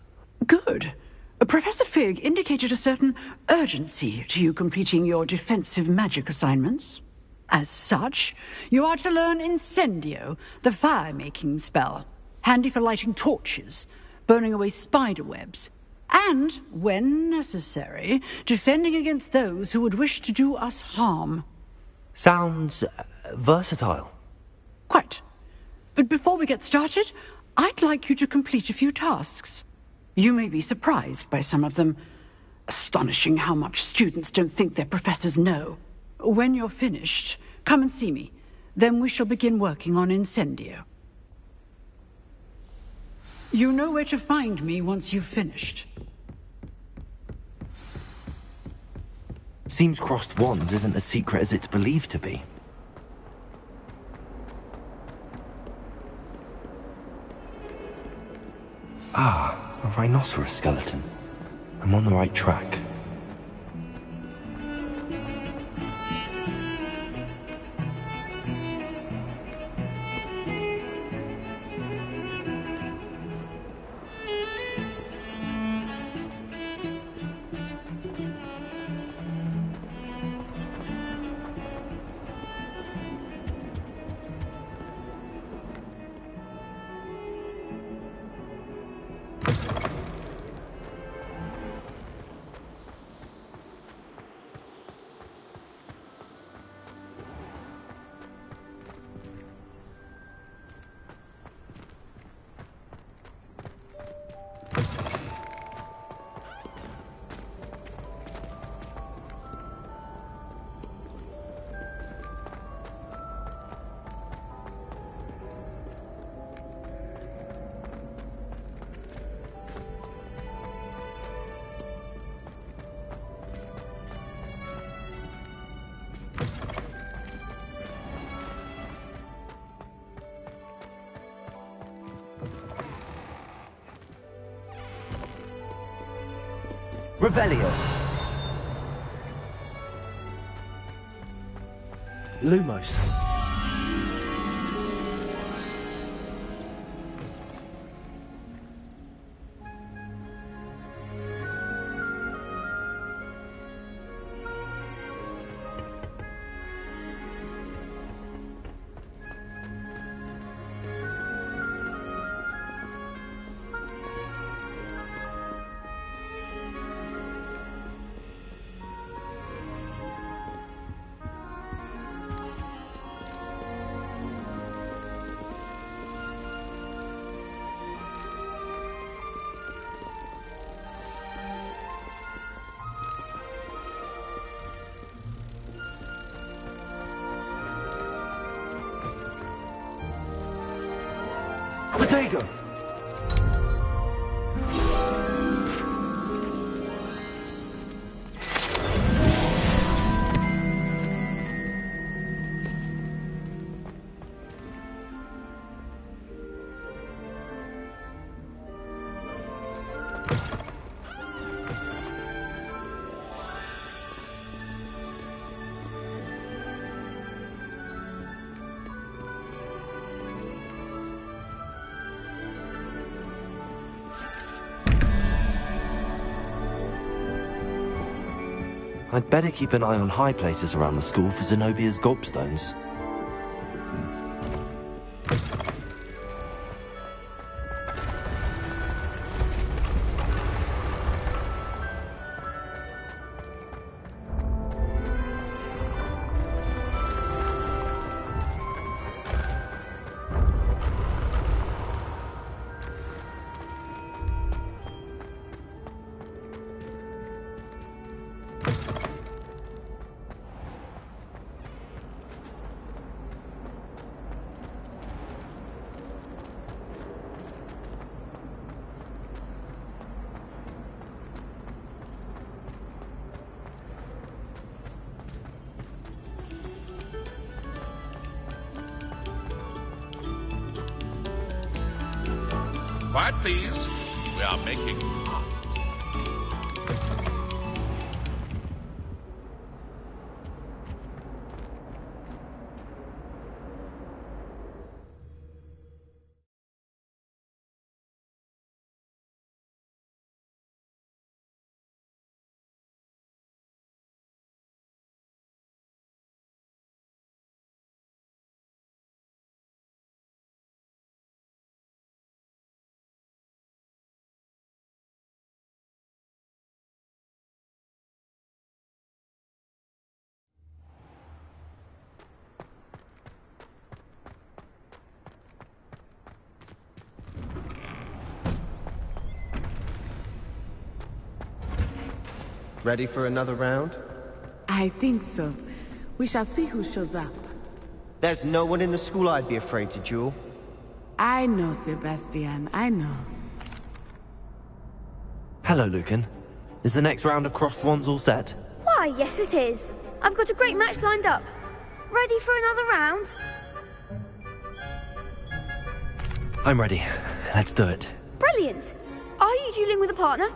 Good. Professor Fig indicated a certain urgency to you completing your defensive magic assignments. As such, you are to learn Incendio, the fire-making spell, handy for lighting torches, burning away spider webs, and, when necessary, defending against those who would wish to do us harm. Sounds versatile. Quite. But before we get started, I'd like you to complete a few tasks. You may be surprised by some of them. Astonishing how much students don't think their professors know. When you're finished, come and see me. Then we shall begin working on Incendio. You know where to find me once you've finished. Seems crossed wands isn't as secret as it's believed to be. Ah, a rhinoceros skeleton. I'm on the right track. Revelio. Lumos. Protego! I'd better keep an eye on high places around the school for Zenobia's gobstones. Quiet, please. We are making art. Ready for another round? I think so. We shall see who shows up. There's no one in the school I'd be afraid to duel. I know, Sebastian, I know. Hello, Lucan. Is the next round of Crossed Wands all set? Why, yes it is. I've got a great match lined up. Ready for another round? I'm ready. Let's do it. Brilliant. Are you dueling with a partner?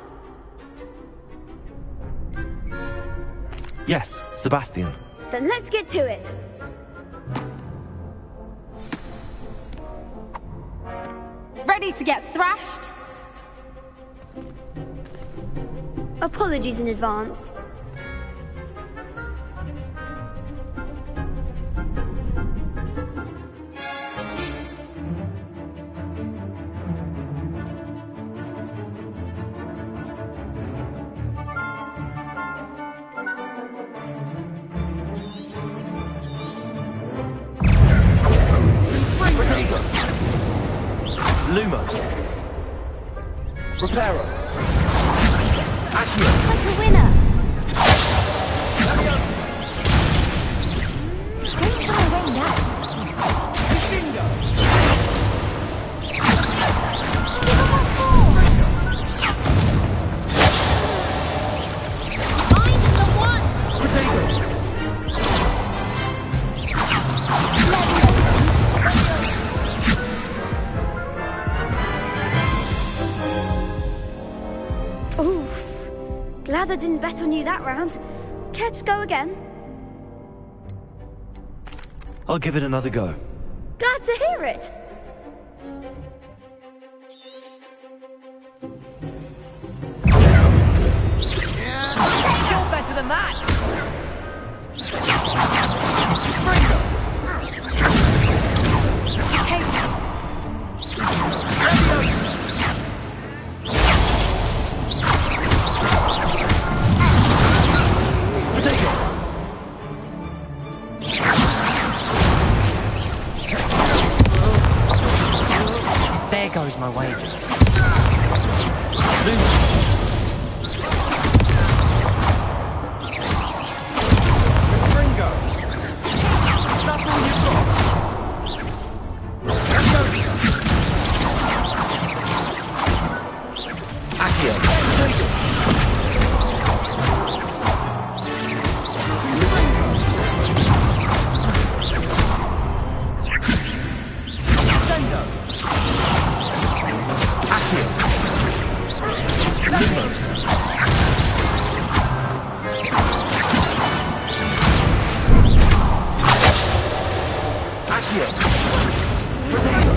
Yes, Sebastian. Then let's get to it. Ready to get thrashed? Apologies in advance. Lumos. Reparo. Accio. Like a winner. Don't try away now. Bingo. Give up on four. Find the one. Potato. Oof. Glad I didn't bet on you that round. Care to go again? I'll give it another go. Glad to hear it. You're better than that! There goes my wager. Ringo. That's all you've got. Accio. Sendo. Accio. Lumos. Accio. Potato.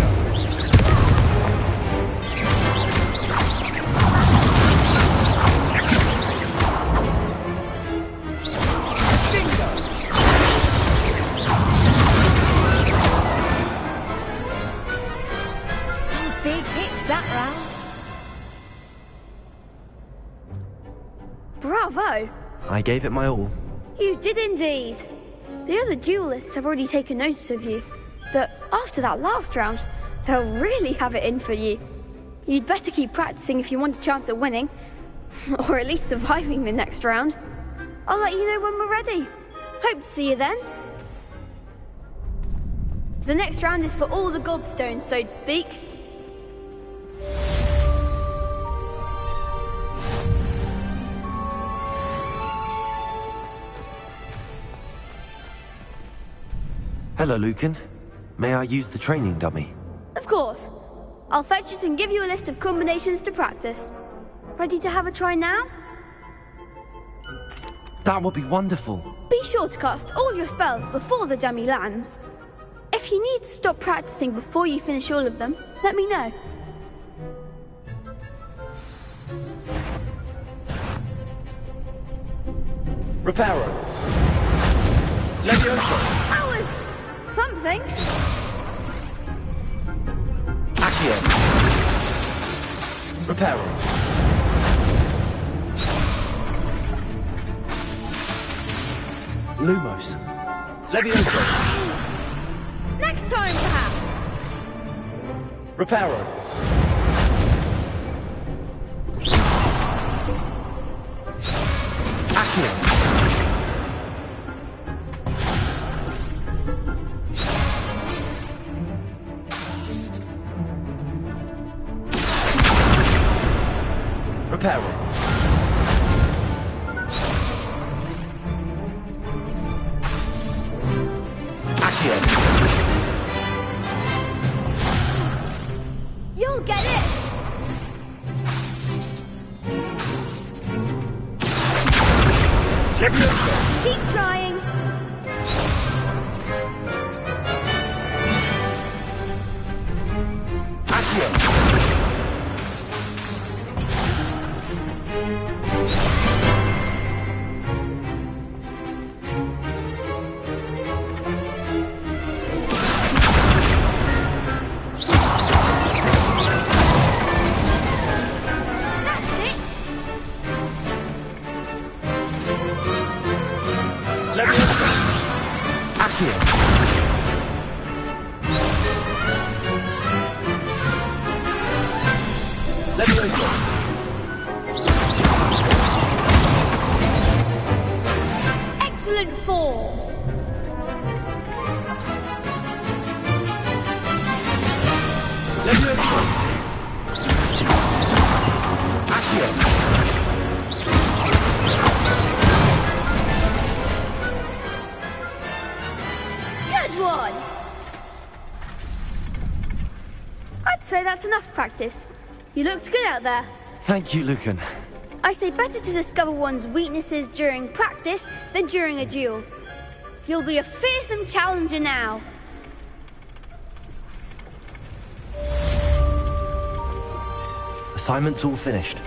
Some big hits that round. Bravo! I gave it my all. You did indeed. The other duelists have already taken notice of you, but after that last round, they'll really have it in for you. You'd better keep practicing if you want a chance at winning, or at least surviving the next round. I'll let you know when we're ready. Hope to see you then. The next round is for all the gobstones, so to speak. Hello, Lucan. May I use the training dummy? Of course. I'll fetch it and give you a list of combinations to practice. Ready to have a try now? That would be wonderful. Be sure to cast all your spells before the dummy lands. If you need to stop practicing before you finish all of them, let me know. Reparo. Levioso. That was something. Accio. Reparo. Lumos. Levioso. Next time, perhaps. Reparo. Accio. Reparo. Accio. You'll get it. Levioso. Keep trying. Accio. Excellent form. Good one. I'd say that's enough practice. You looked good out there. Thank you, Lucan. I say better to discover one's weaknesses during practice than during a duel. You'll be a fearsome challenger now. Assignment's all finished.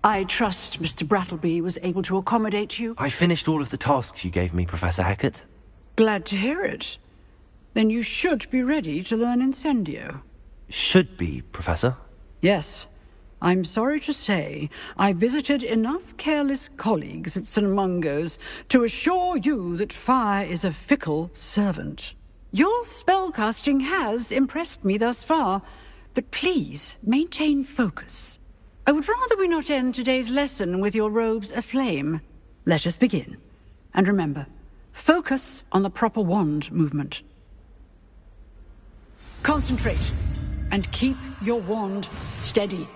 I trust Mr. Brattleby was able to accommodate you. I finished all of the tasks you gave me, Professor Hackett. Glad to hear it. Then you should be ready to learn Incendio. Should be, Professor. Yes. I'm sorry to say, I visited enough careless colleagues at St. Mungo's to assure you that fire is a fickle servant. Your spellcasting has impressed me thus far, but please maintain focus. I would rather we not end today's lesson with your robes aflame. Let us begin. And remember, focus on the proper wand movement. Concentrate, and keep your wand steady.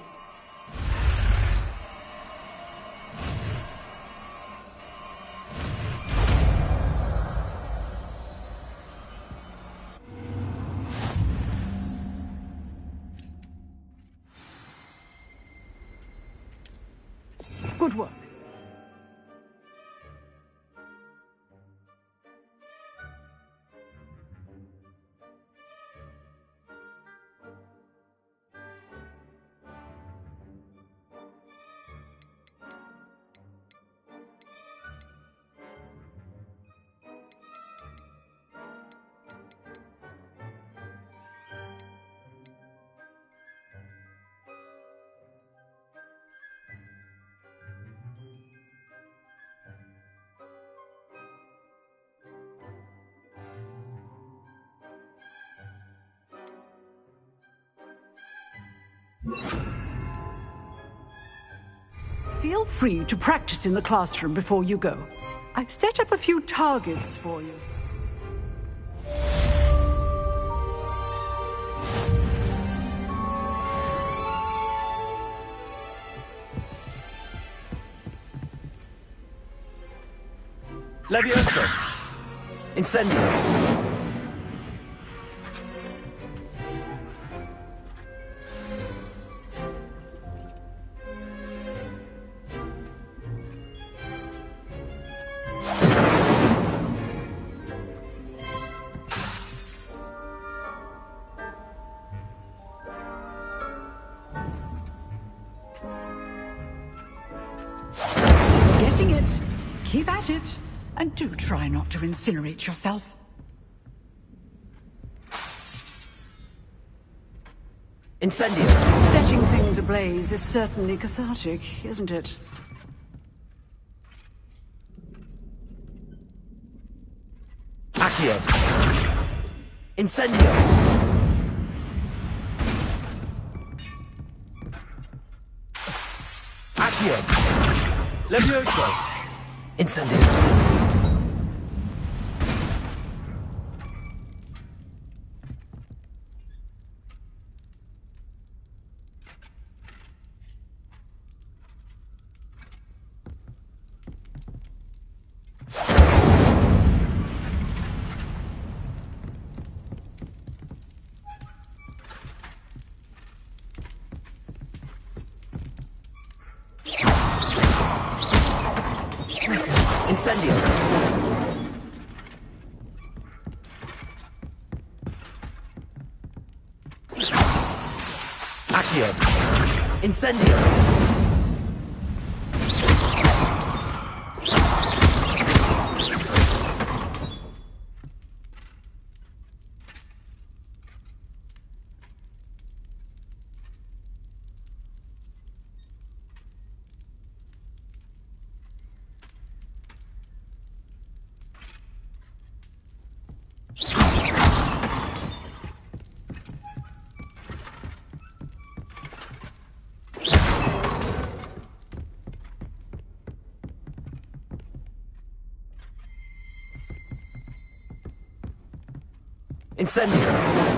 Good work. Feel free to practice in the classroom before you go. I've set up a few targets for you. Levioso! Incendio! Getting it. Keep at it. And do try not to incinerate yourself. Incendio! Setting things ablaze is certainly cathartic, isn't it? Accio! Incendio! Accio! Levioso! Incendio! Incendio! Accio! Incendio! Incendio!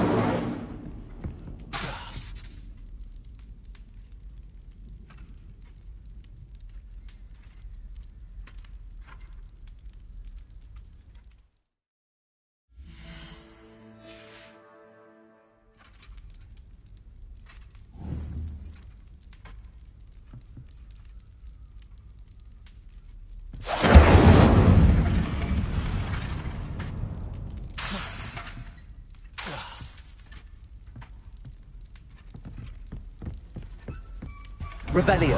Revelio.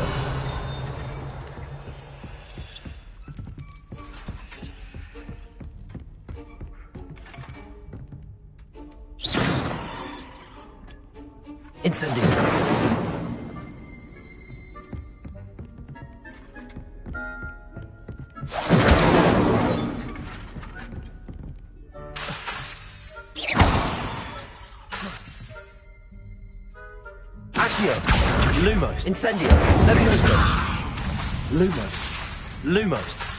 Incendio. Accio. Lumos. Incendio. Levioso. Lumos. Lumos.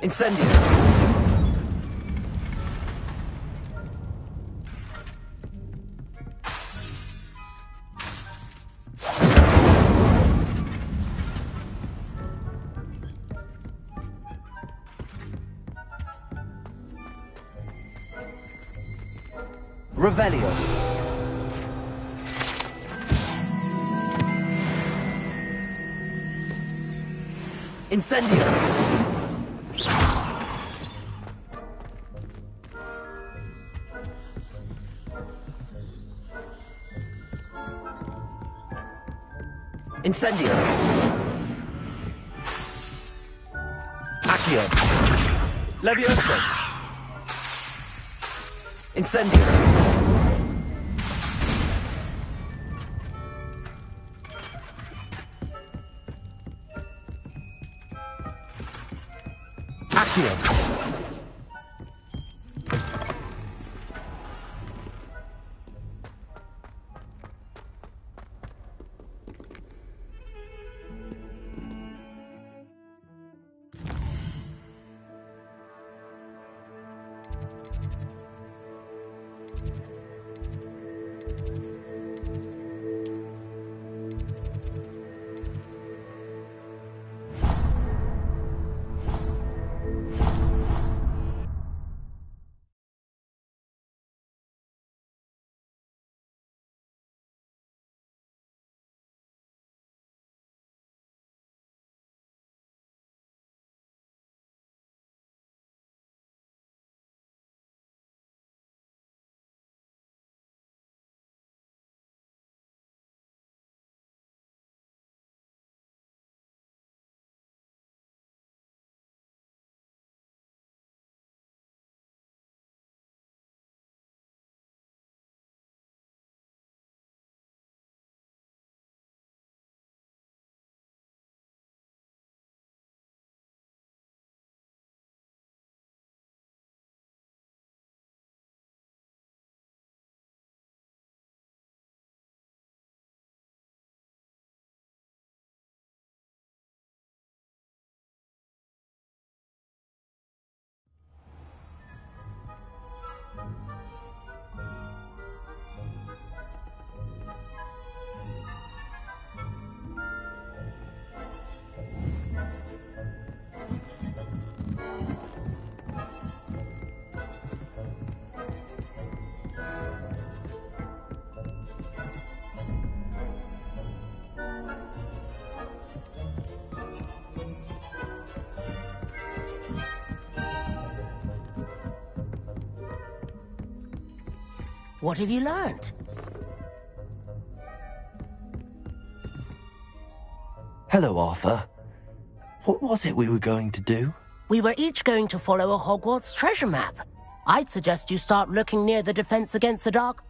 Incendio. Revelio. Incendio. Incendio. Accio. Levioso. Incendio. Accio. What have you learnt? Hello, Arthur. What was it we were going to do? We were each going to follow a Hogwarts treasure map. I'd suggest you start looking near the defense against the dark.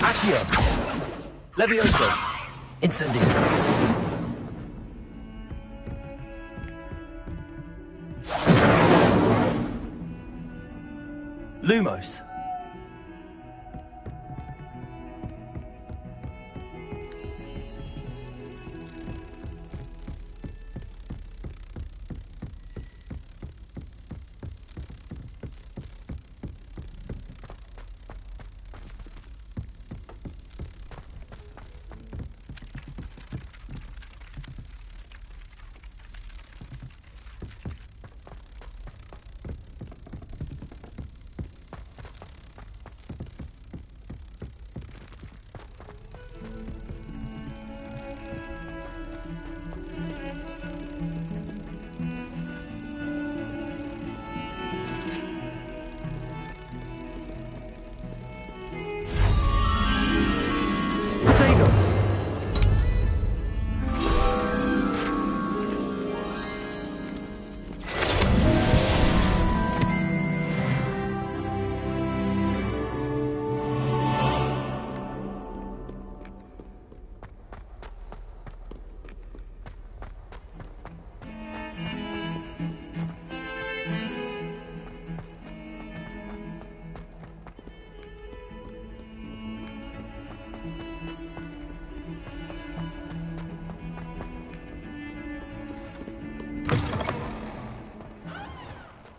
Accio. Levioso. Incendio. Lumos.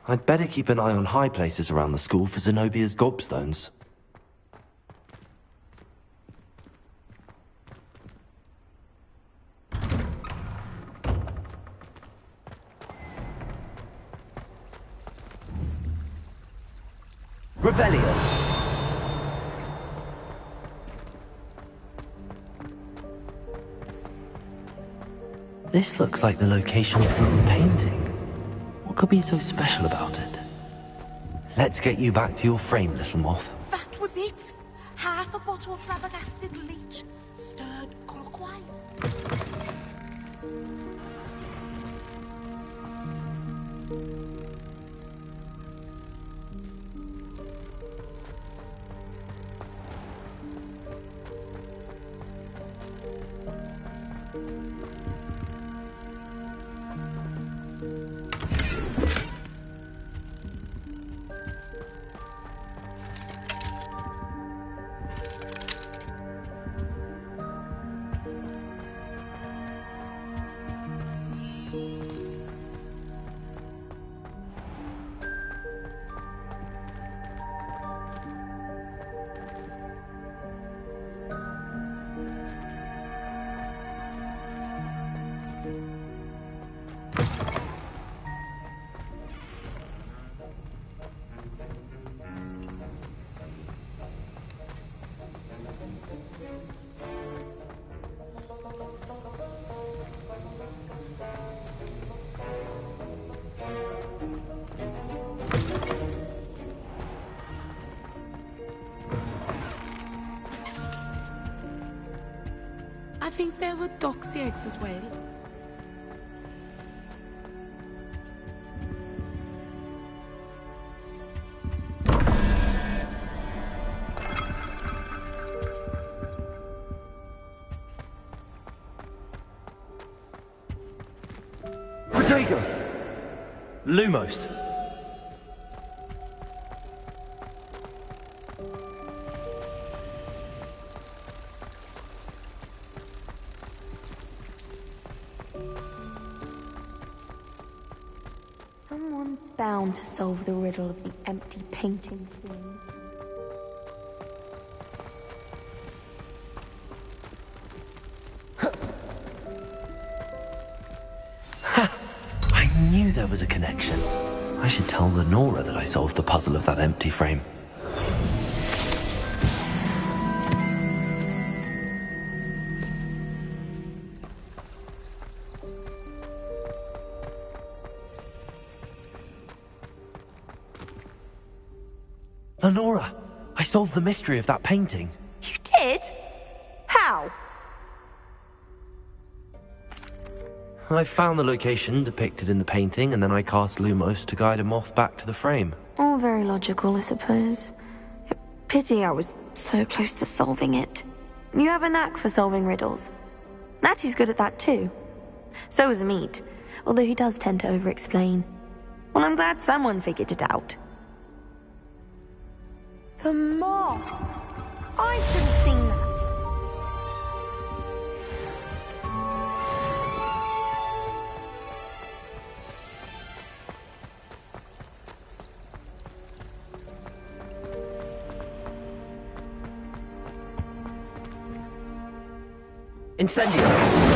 I'd better keep an eye on high places around the school for Zenobia's gobstones. Revelio. This looks like the location from a painting. What could be so special about it? Let's get you back to your frame, little moth. That was it. Half a bottle of flabbergasted leech, stirred clockwise. I think there were doxy eggs as well. Protego. Lumos. Someone's bound to solve the riddle of the empty painting thing. I knew there was a connection. I should tell Lenora that I solved the puzzle of that empty frame. Lenora, I solved the mystery of that painting. You did? How? I found the location depicted in the painting, and then I cast Lumos to guide a moth back to the frame. All very logical, I suppose. Pity I was so close to solving it. You have a knack for solving riddles. Natty's good at that too. So is Meat, although he does tend to over-explain. Well, I'm glad someone figured it out. The moth! I should have seen that. Incendio!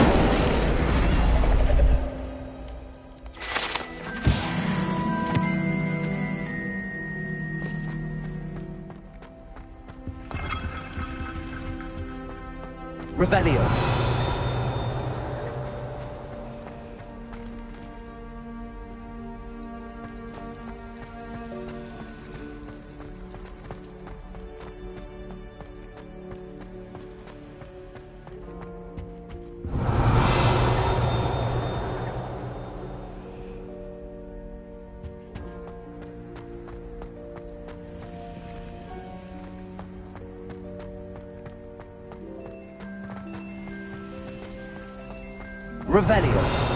Revelio. Revelio.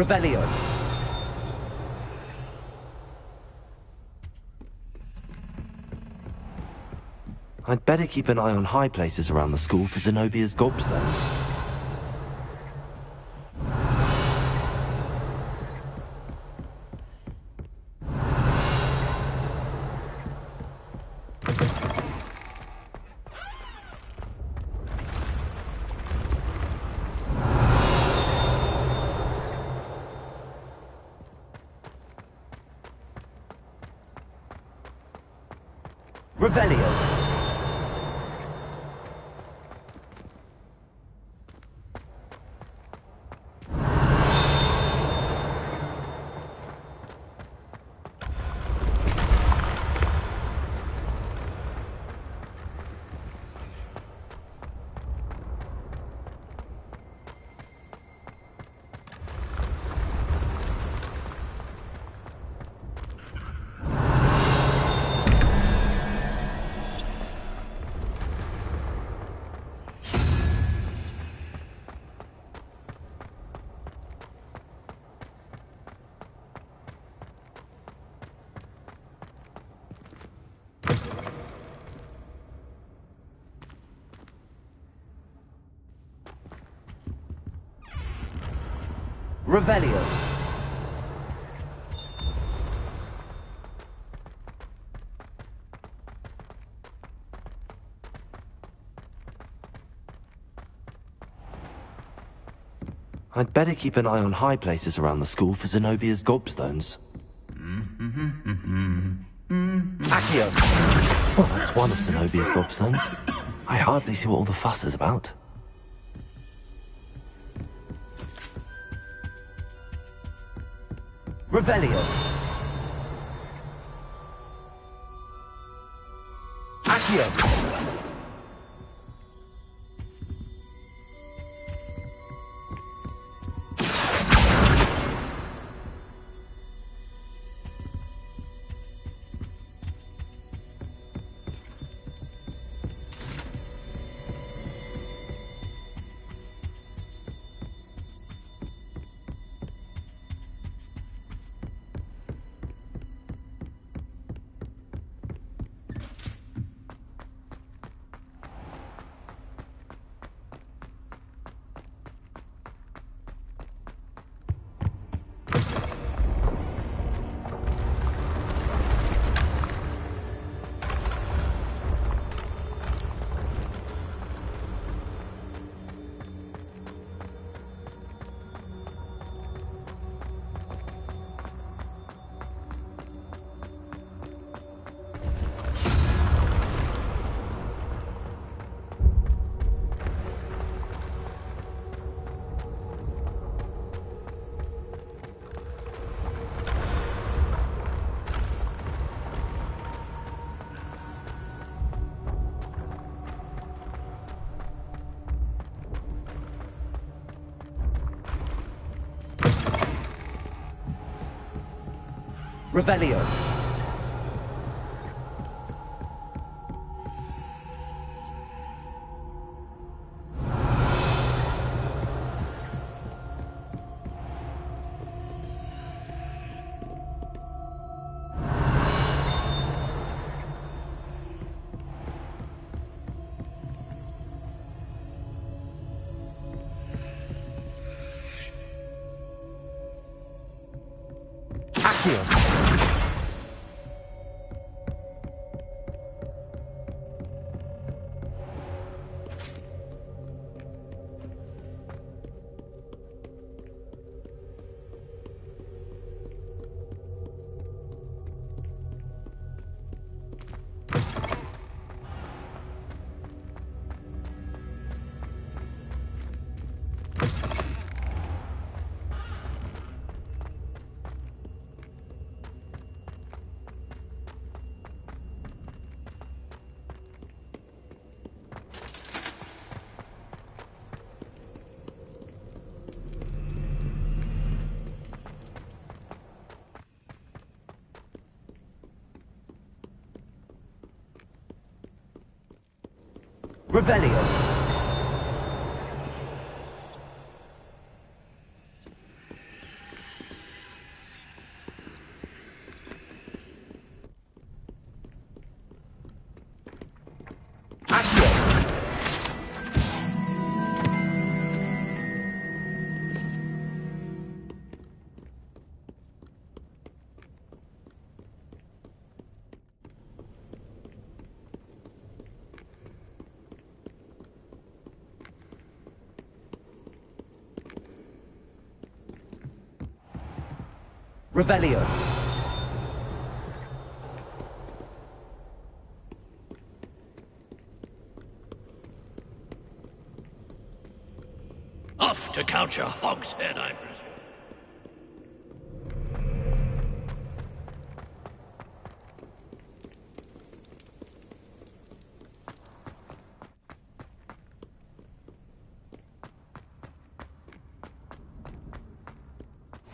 Revelio. I'd better keep an eye on high places around the school for Zenobia's gobstones. Revelio. Revelio. I'd better keep an eye on high places around the school for Zenobia's gobstones. Accio. Well, that's one of Zenobia's gobstones. I hardly see what all the fuss is about. Revelio. Accio. Revelio. Accio. Revelio. Revelio. Off to count your hogshead, I presume.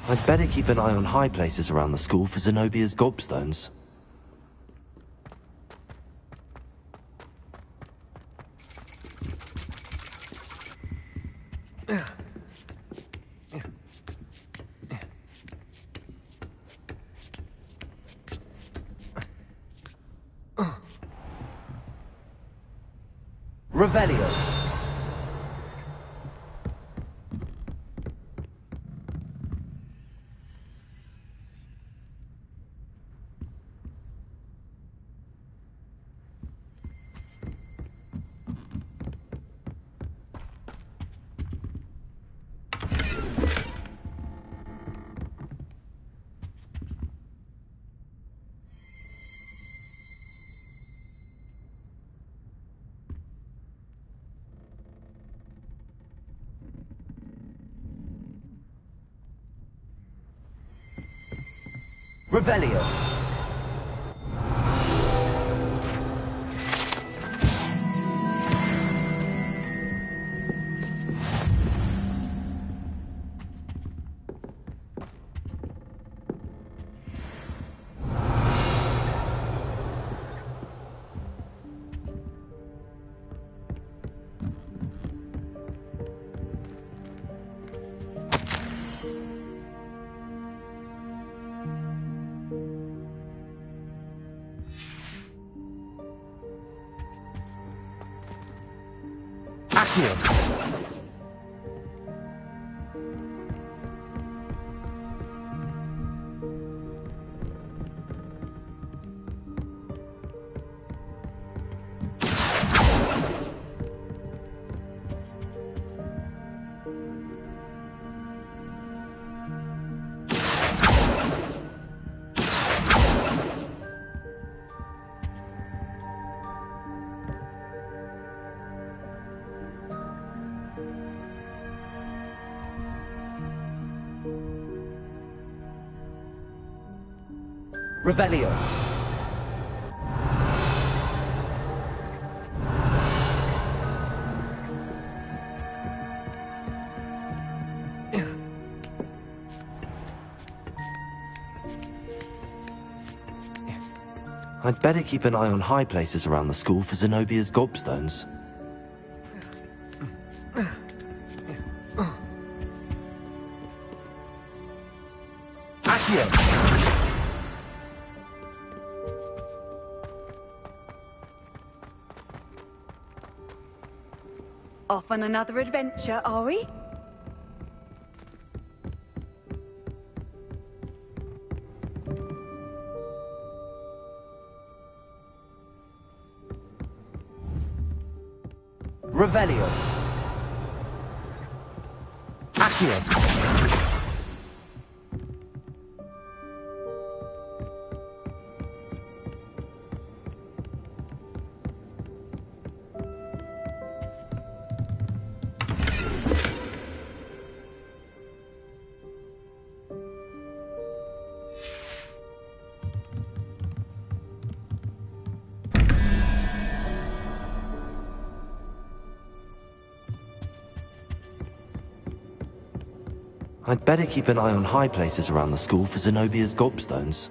I'd better keep an eye on high places around the school for Zenobia's gobstones. Revelio. Revelio. Revelio. I'd better keep an eye on high places around the school for Zenobia's gobstones. Off on another adventure, are we? Revelio. Accio. I'd better keep an eye on high places around the school for Zenobia's gobstones.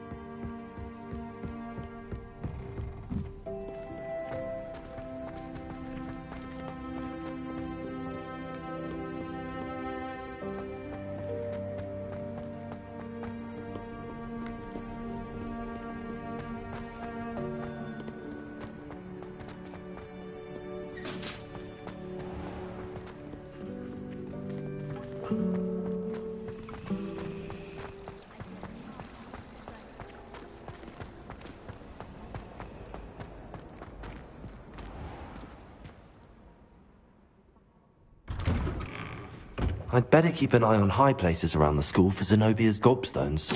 I'd better keep an eye on high places around the school for Zenobia's gobstones.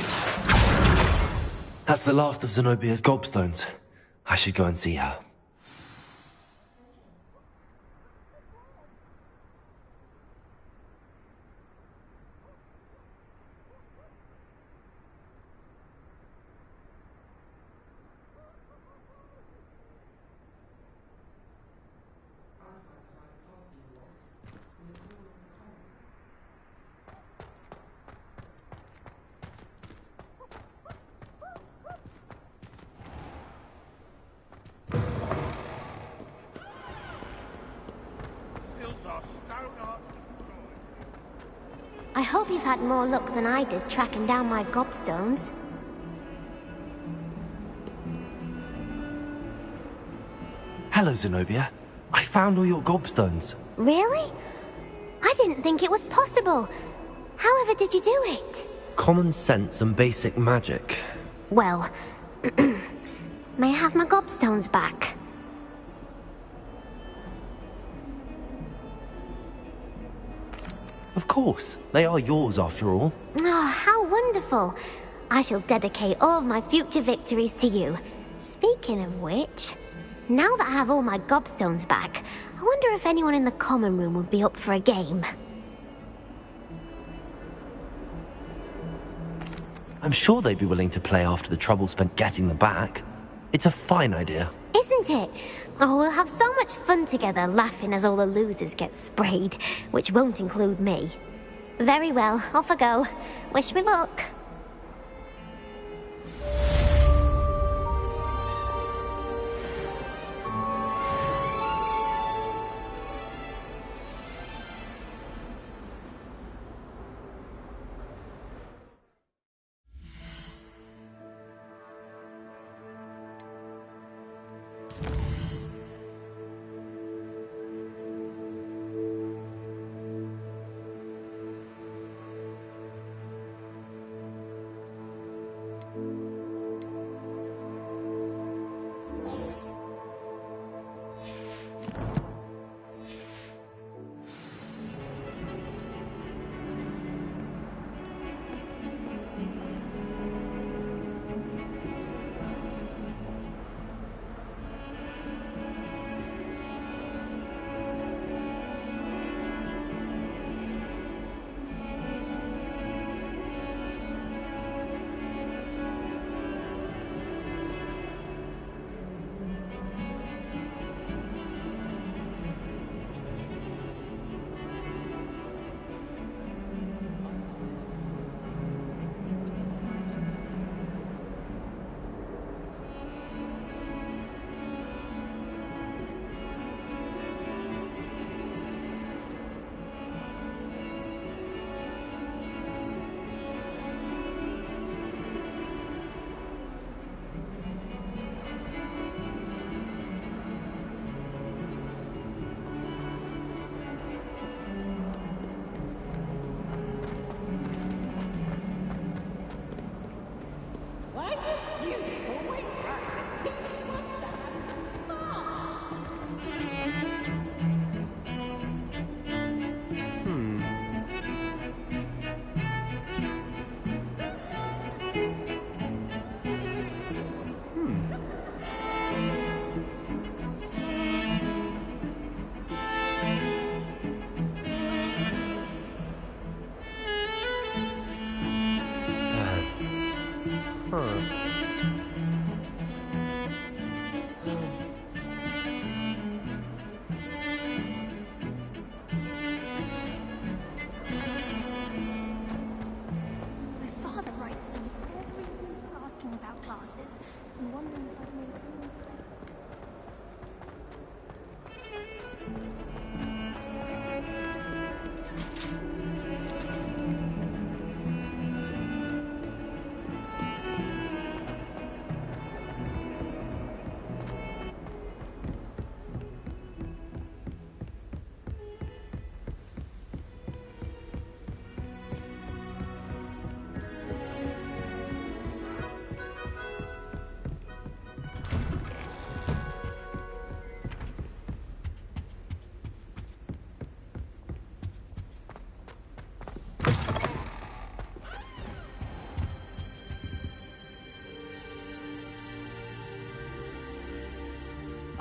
That's the last of Zenobia's gobstones. I should go and see her. I hope you've had more luck than I did tracking down my gobstones. Hello, Zenobia. I found all your gobstones. Really? I didn't think it was possible. However did you do it? Common sense and basic magic. Well, may I have my gobstones back? Of course. They are yours after all. Oh, how wonderful. I shall dedicate all of my future victories to you. Speaking of which, now that I have all my gobstones back, I wonder if anyone in the common room would be up for a game. I'm sure they'd be willing to play after the trouble spent getting them back. It's a fine idea. Isn't it? Oh, we'll have so much fun together laughing as all the losers get sprayed, which won't include me. Very well, off I go. Wish me luck.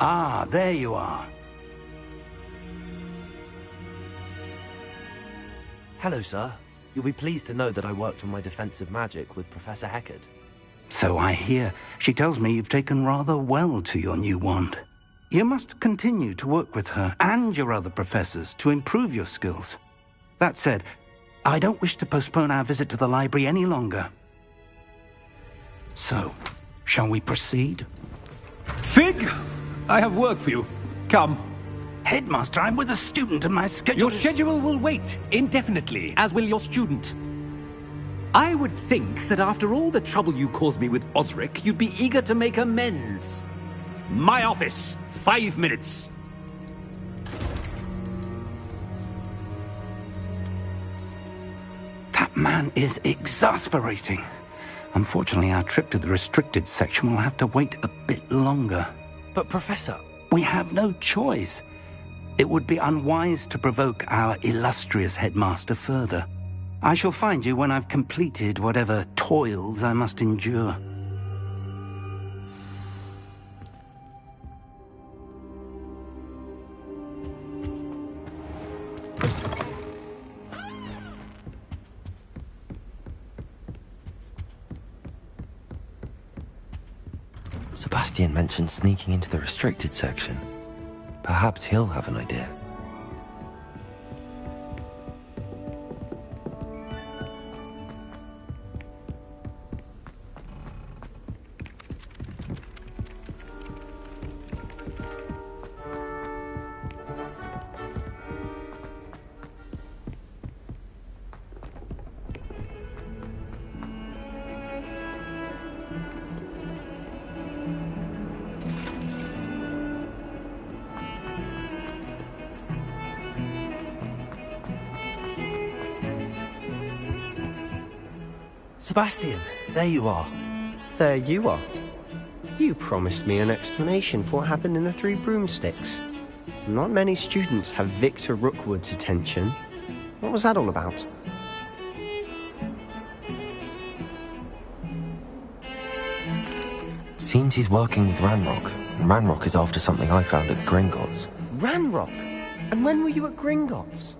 Ah, there you are. Hello, sir. You'll be pleased to know that I worked on my defensive magic with Professor Heckard. So I hear. She tells me you've taken rather well to your new wand. You must continue to work with her and your other professors to improve your skills. That said, I don't wish to postpone our visit to the library any longer. So, shall we proceed? Fig! I have work for you. Come. Headmaster, I'm with a student and my schedule Your schedule will wait indefinitely, as will your student. I would think that after all the trouble you caused me with Osric, you'd be eager to make amends. My office, 5 minutes. That man is exasperating. Unfortunately, our trip to the restricted section will have to wait a bit longer. But, Professor... We have no choice. It would be unwise to provoke our illustrious headmaster further. I shall find you when I've completed whatever toils I must endure. Sebastian mentioned sneaking into the restricted section. Perhaps he'll have an idea. Sebastian, there you are. There you are. You promised me an explanation for what happened in the Three Broomsticks. Not many students have Victor Rookwood's attention. What was that all about? Seems he's working with Ranrock. Ranrock is after something I found at Gringotts. Ranrock? And when were you at Gringotts?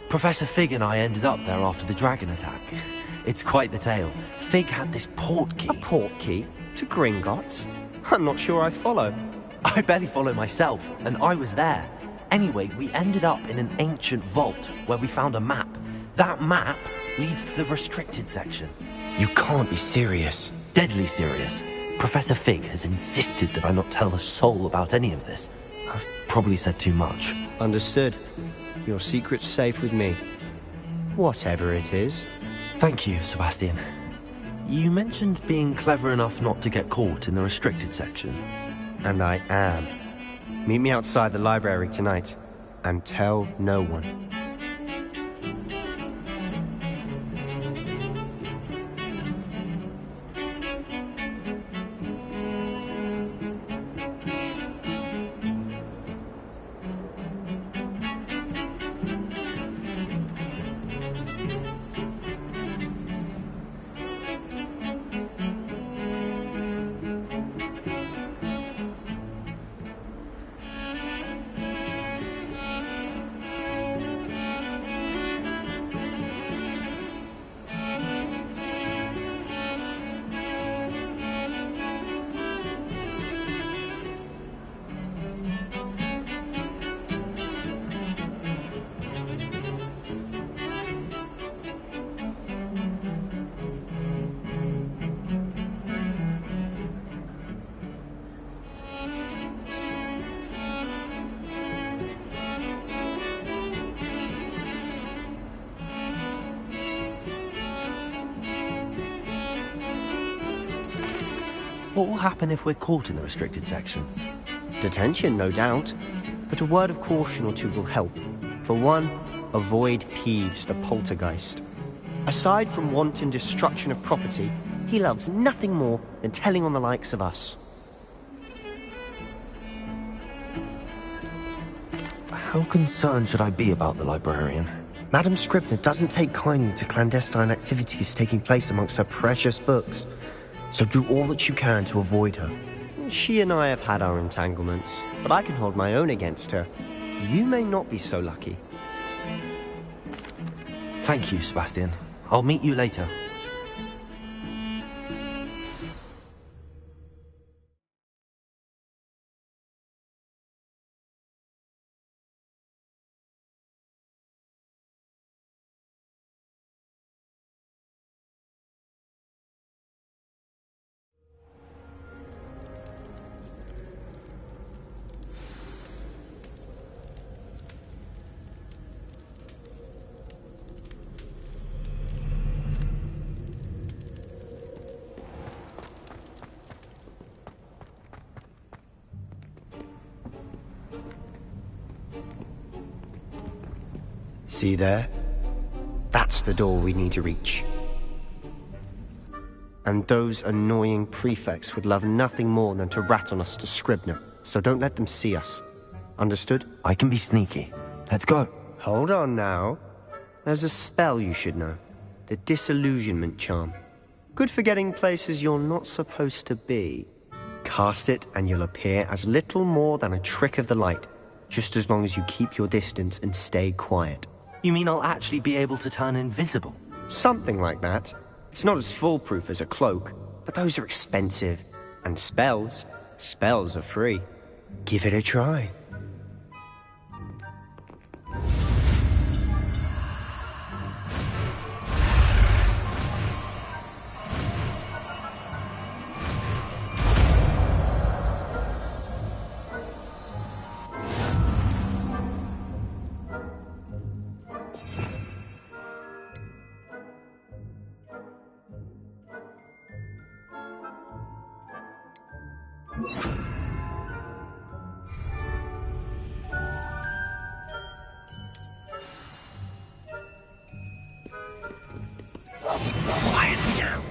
Professor Fig and I ended up there after the dragon attack. It's quite the tale. Fig had this port key. A port key? To Gringotts? I'm not sure I follow. I barely follow myself, and I was there. Anyway, we ended up in an ancient vault where we found a map. That map leads to the restricted section. You can't be serious. Deadly serious. Professor Fig has insisted that I not tell a soul about any of this. I've probably said too much. Understood. Your secret's safe with me. Whatever it is. Thank you, Sebastian. You mentioned being clever enough not to get caught in the restricted section. And I am. Meet me outside the library tonight, and tell no one. What will happen if we're caught in the restricted section? Detention, no doubt. But a word of caution or two will help. For one, avoid Peeves, the poltergeist. Aside from wanton destruction of property, he loves nothing more than telling on the likes of us. How concerned should I be about the librarian? Madame Scribner doesn't take kindly to clandestine activities taking place amongst her precious books. So do all that you can to avoid her. She and I have had our entanglements, but I can hold my own against her. You may not be so lucky. Thank you, Sebastian. I'll meet you later. See there? That's the door we need to reach. And those annoying prefects would love nothing more than to rat on us to Scribner, so don't let them see us. Understood? I can be sneaky. Let's go. Hold on now. There's a spell you should know. The Disillusionment Charm. Good for getting places you're not supposed to be. Cast it and you'll appear as little more than a trick of the light, just as long as you keep your distance and stay quiet. You mean I'll actually be able to turn invisible? Something like that. It's not as foolproof as a cloak, but those are expensive. And spells are free. Give it a try. Quietly now.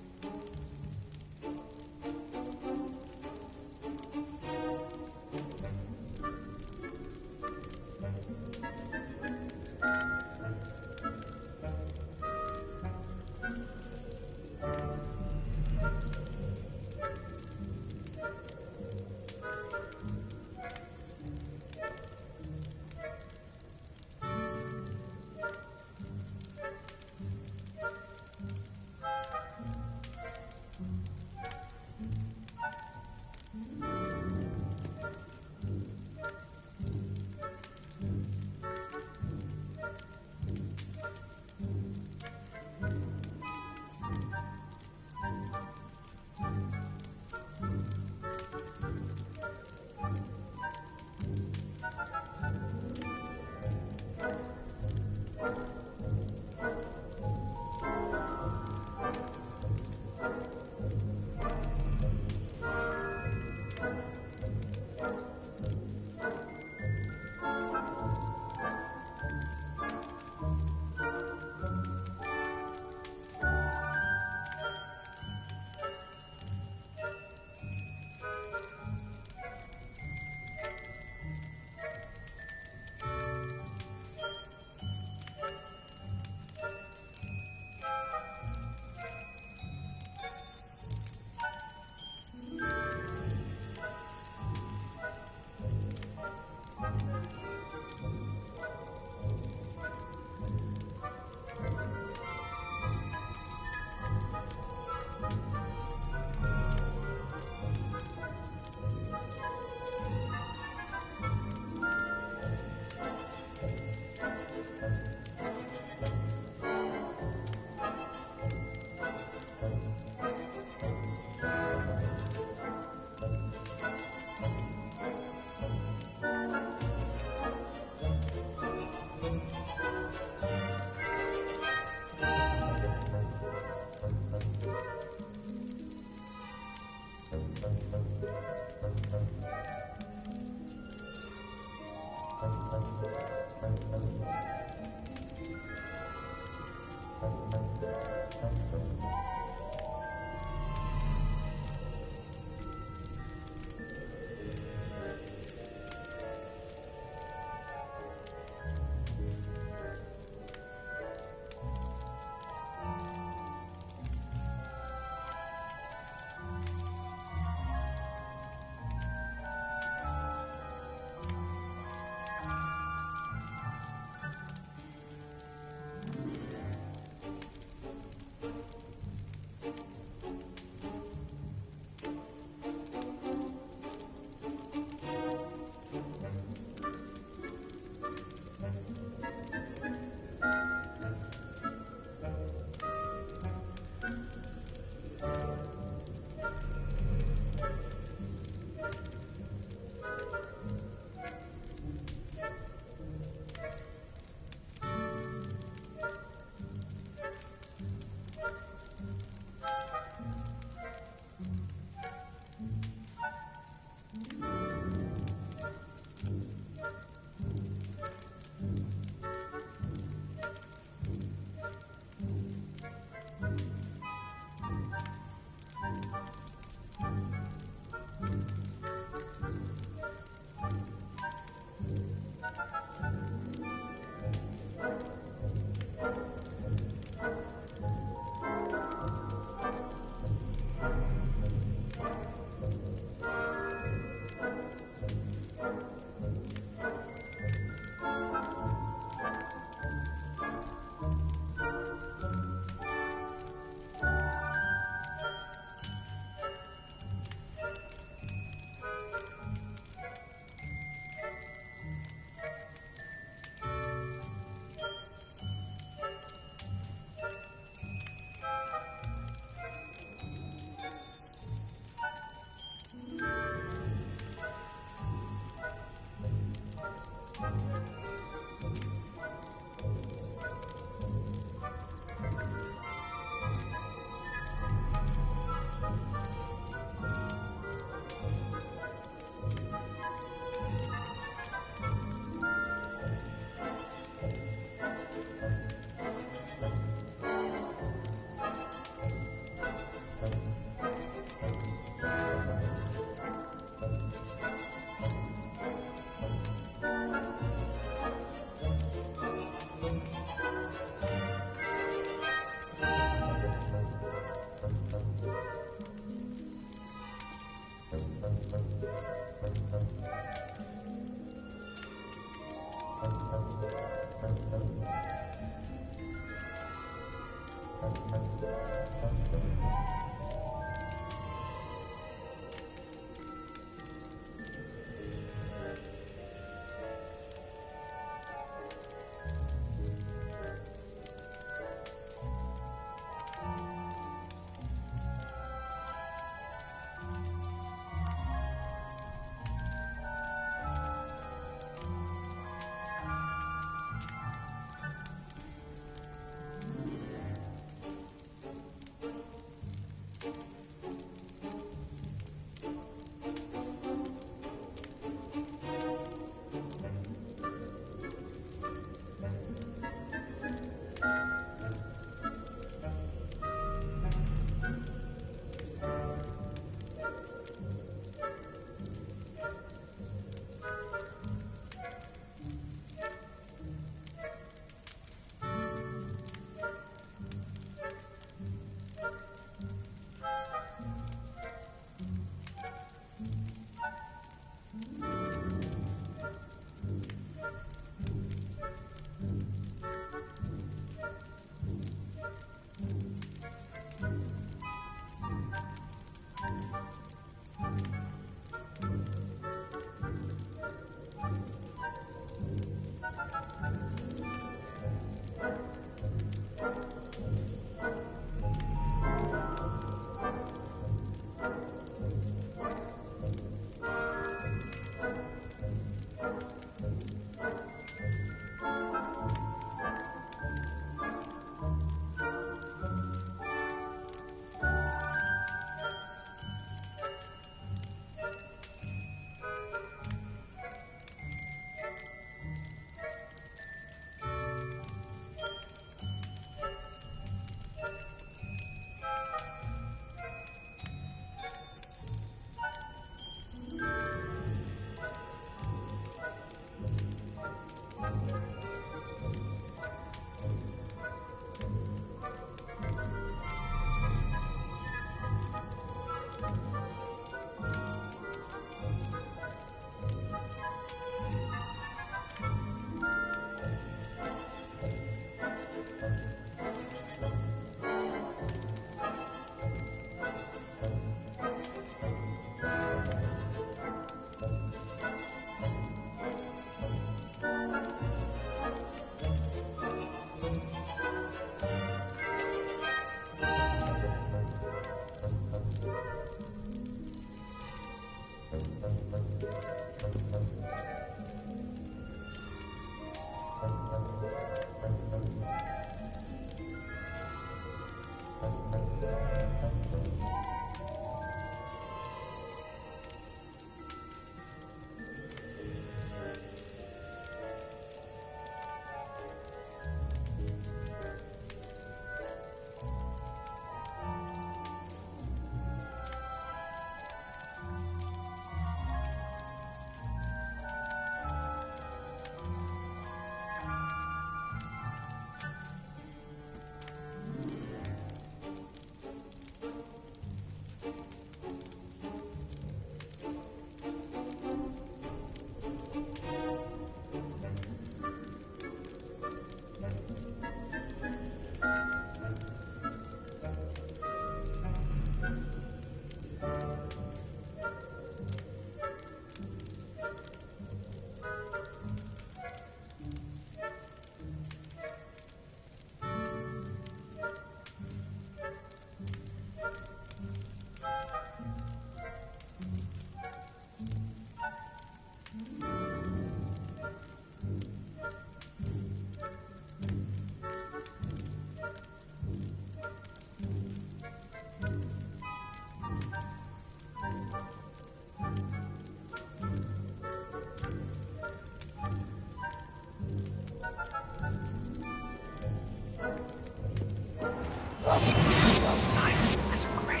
Silent as a grave.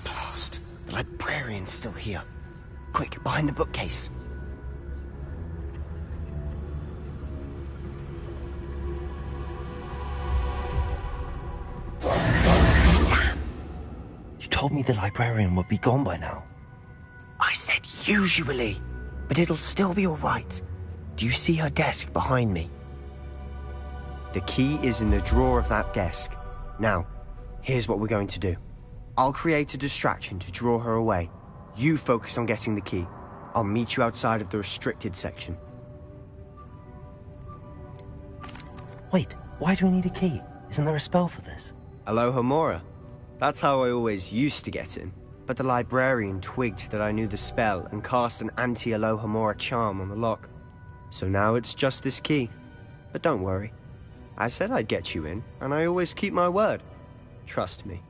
Blast. The librarian's still here. Quick, behind the bookcase. You told me the librarian would be gone by now. I said usually, but it'll still be all right. Do you see her desk behind me? The key is in the drawer of that desk. Now, here's what we're going to do. I'll create a distraction to draw her away. You focus on getting the key. I'll meet you outside of the restricted section. Wait, why do we need a key? Isn't there a spell for this? Alohomora. That's how I always used to get in. But the librarian twigged that I knew the spell and cast an anti-Alohomora charm on the lock. So now it's just this key. But don't worry. I said I'd get you in, and I always keep my word. Trust me.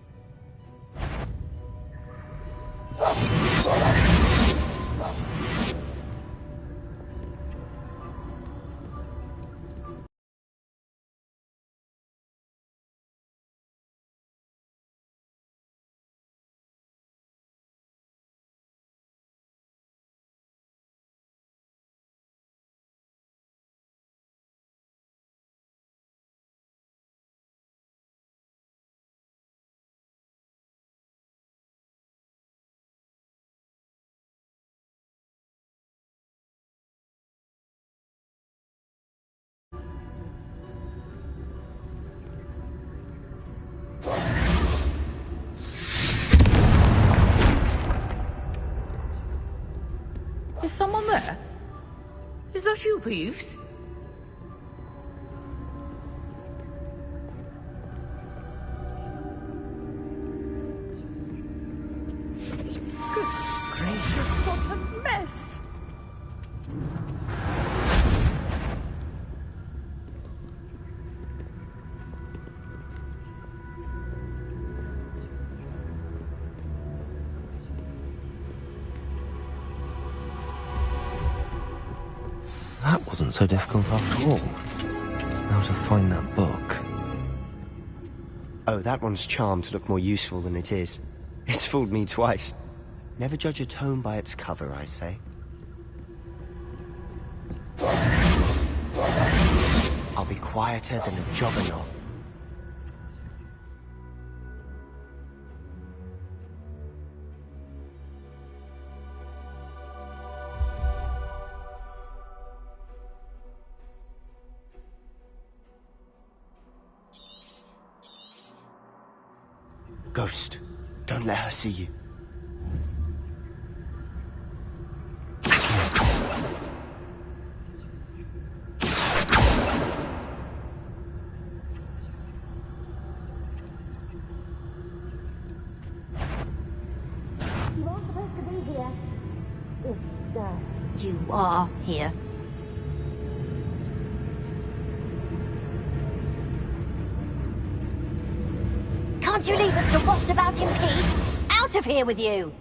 Is someone there? Is that you, Peeves? Goodness gracious, what a mess! That wasn't so difficult after all. Now to find that book. Oh, that one's charmed to look more useful than it is. It's fooled me twice. Never judge a tome by its cover, I say. I'll be quieter than a jobberknoll. Ghost, don't let her see you. You are supposed to be here. You are here. Can't you leave us to rot about in peace? Out of here with you!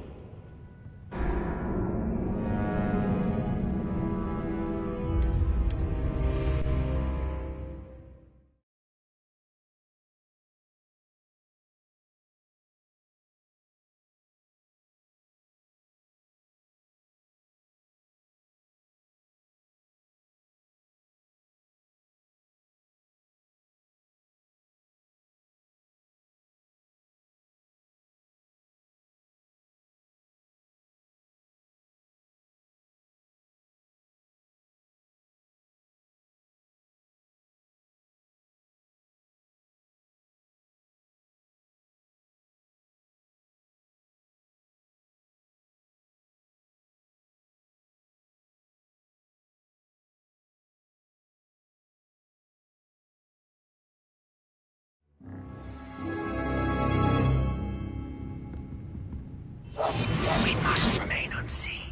can't see.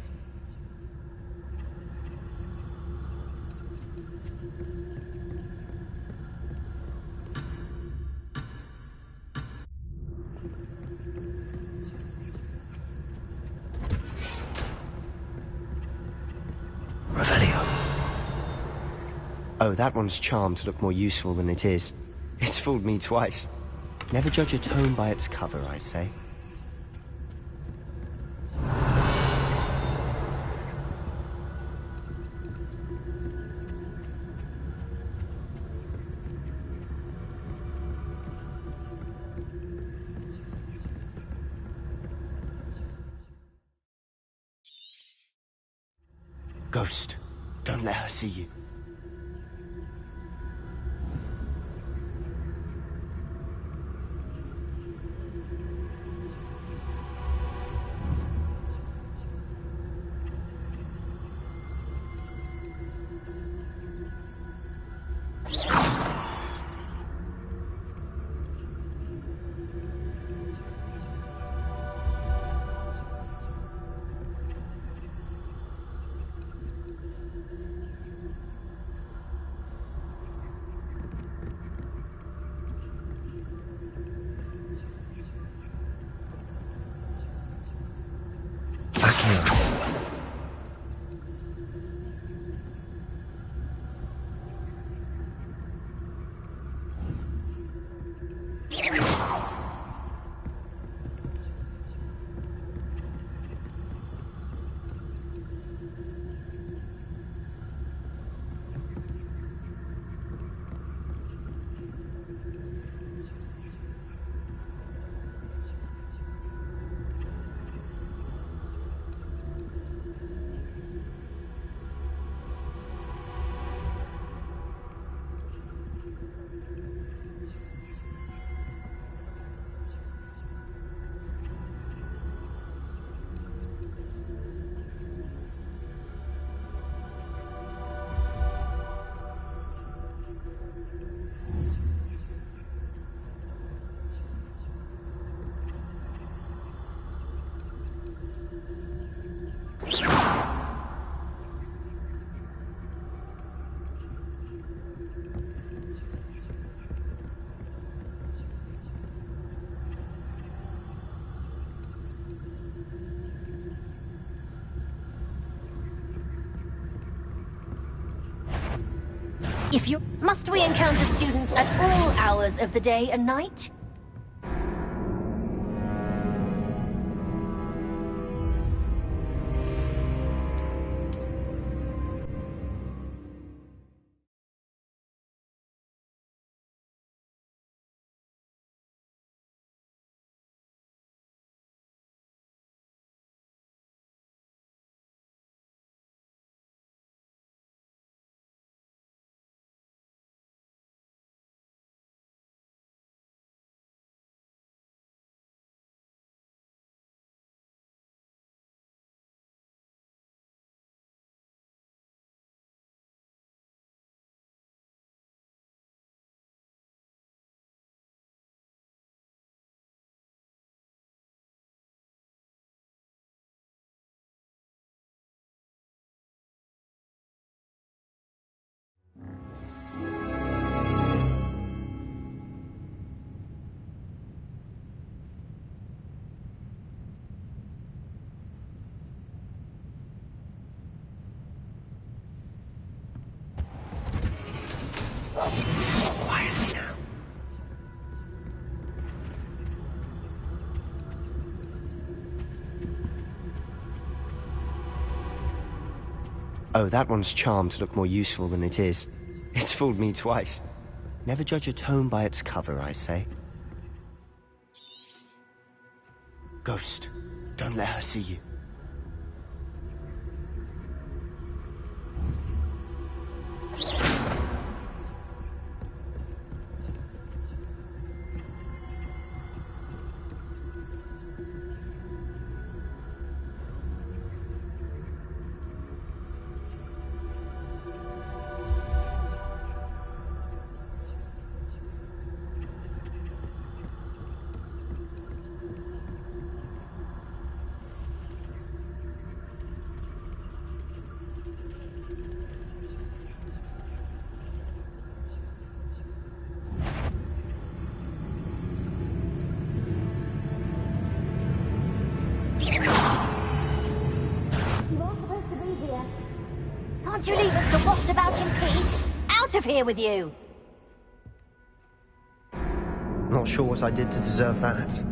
Revelio. Oh, that one's charmed to look more useful than it is. It's fooled me twice. Never judge a tome by its cover, I say. Ghost, don't let her see you. Must we encounter students at all hours of the day and night? Quietly now. Oh, that one's charmed to look more useful than it is. It's fooled me twice. Never judge a tome by its cover, I say. Ghost, don't let her see you. Can't you leave us to waft about in peace? Out of here with you! Not sure what I did to deserve that.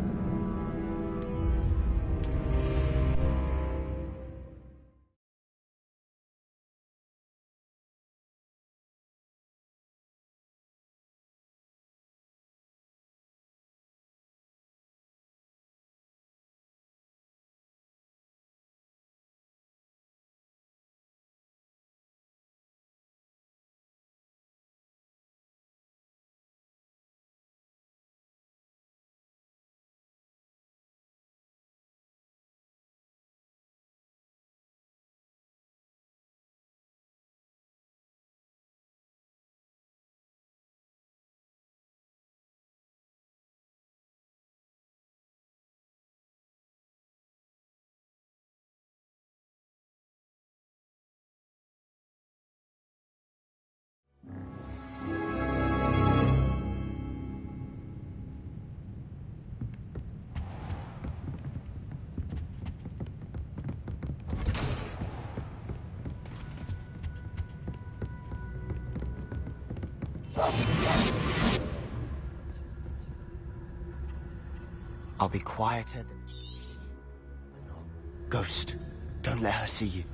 I'll be quieter than... Ghost, don't let her see you.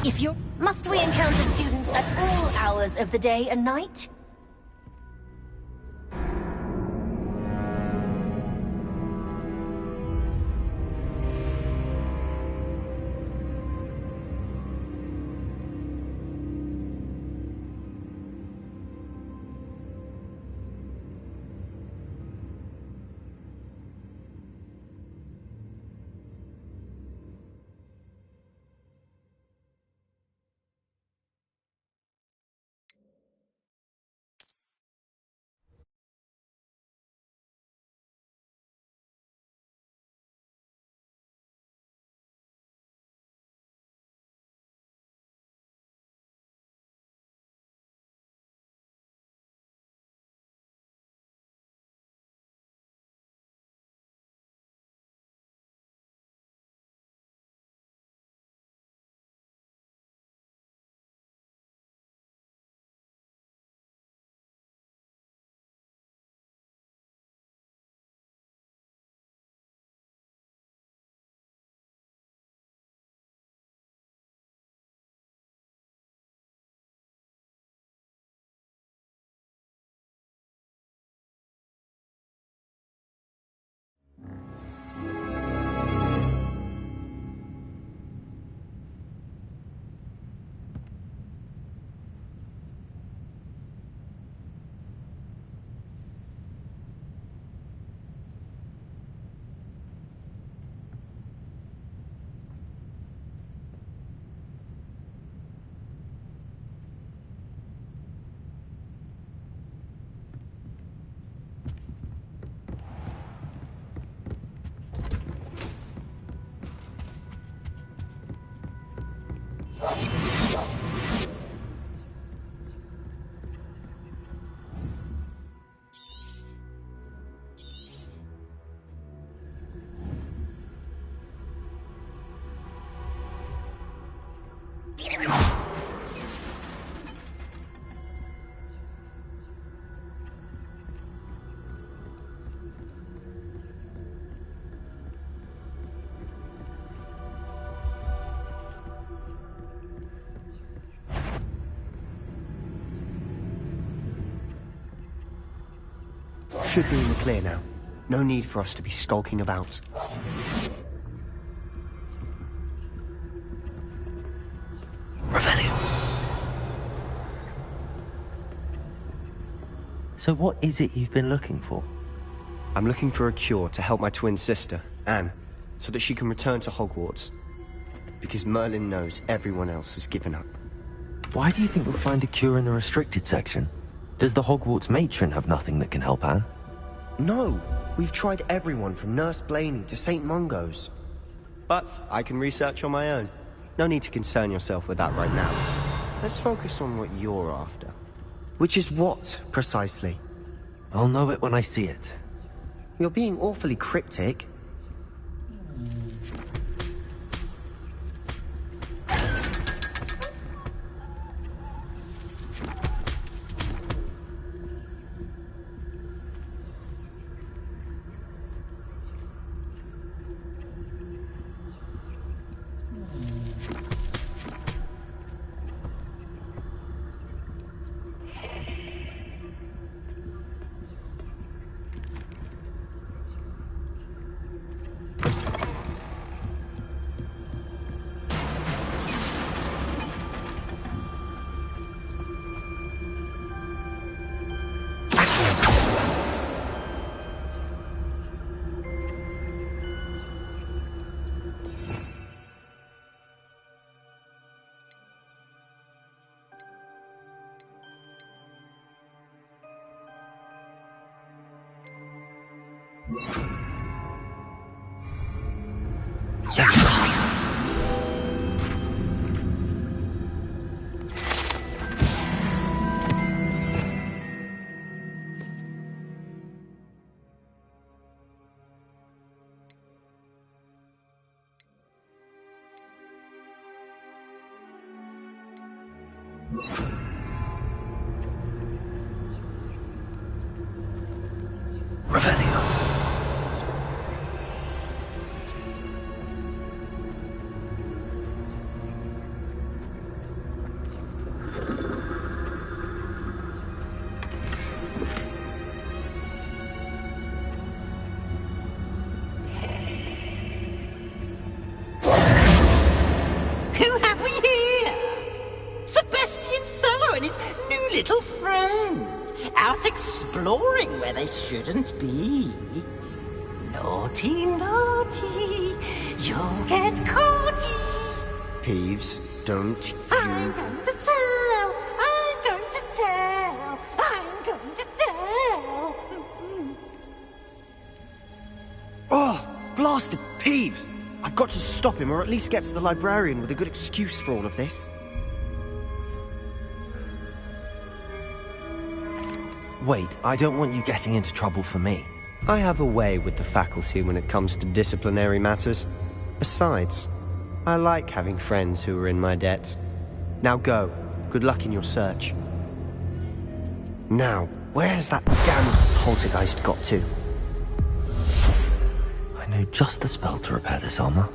If you're... Must we encounter students at all hours of the day and night? Should be in the clear now. No need for us to be skulking about. Revelio. So what is it you've been looking for? I'm looking for a cure to help my twin sister, Anne, so that she can return to Hogwarts. Because Merlin knows everyone else has given up. Why do you think we'll find a cure in the restricted section? Does the Hogwarts matron have nothing that can help Anne? No! We've tried everyone from Nurse Blaney to St. Mungo's. But I can research on my own. No need to concern yourself with that right now. Let's focus on what you're after. Which is what, precisely? I'll know it when I see it. You're being awfully cryptic. Revelio. Who have we here? Sebastian Sallow and his new little friend. Out exploring where they shouldn't be. Naughty, naughty, you'll get caught. Peeves, don't I'm going to tell, I'm going to tell, I'm going to tell. Oh, blasted Peeves! I've got to stop him, or at least get to the librarian with a good excuse for all of this. Wait, I don't want you getting into trouble for me. I have a way with the faculty when it comes to disciplinary matters. Besides, I like having friends who are in my debt. Now go. Good luck in your search. Now, where has that damned poltergeist got to? I know just the spell to repair this armor.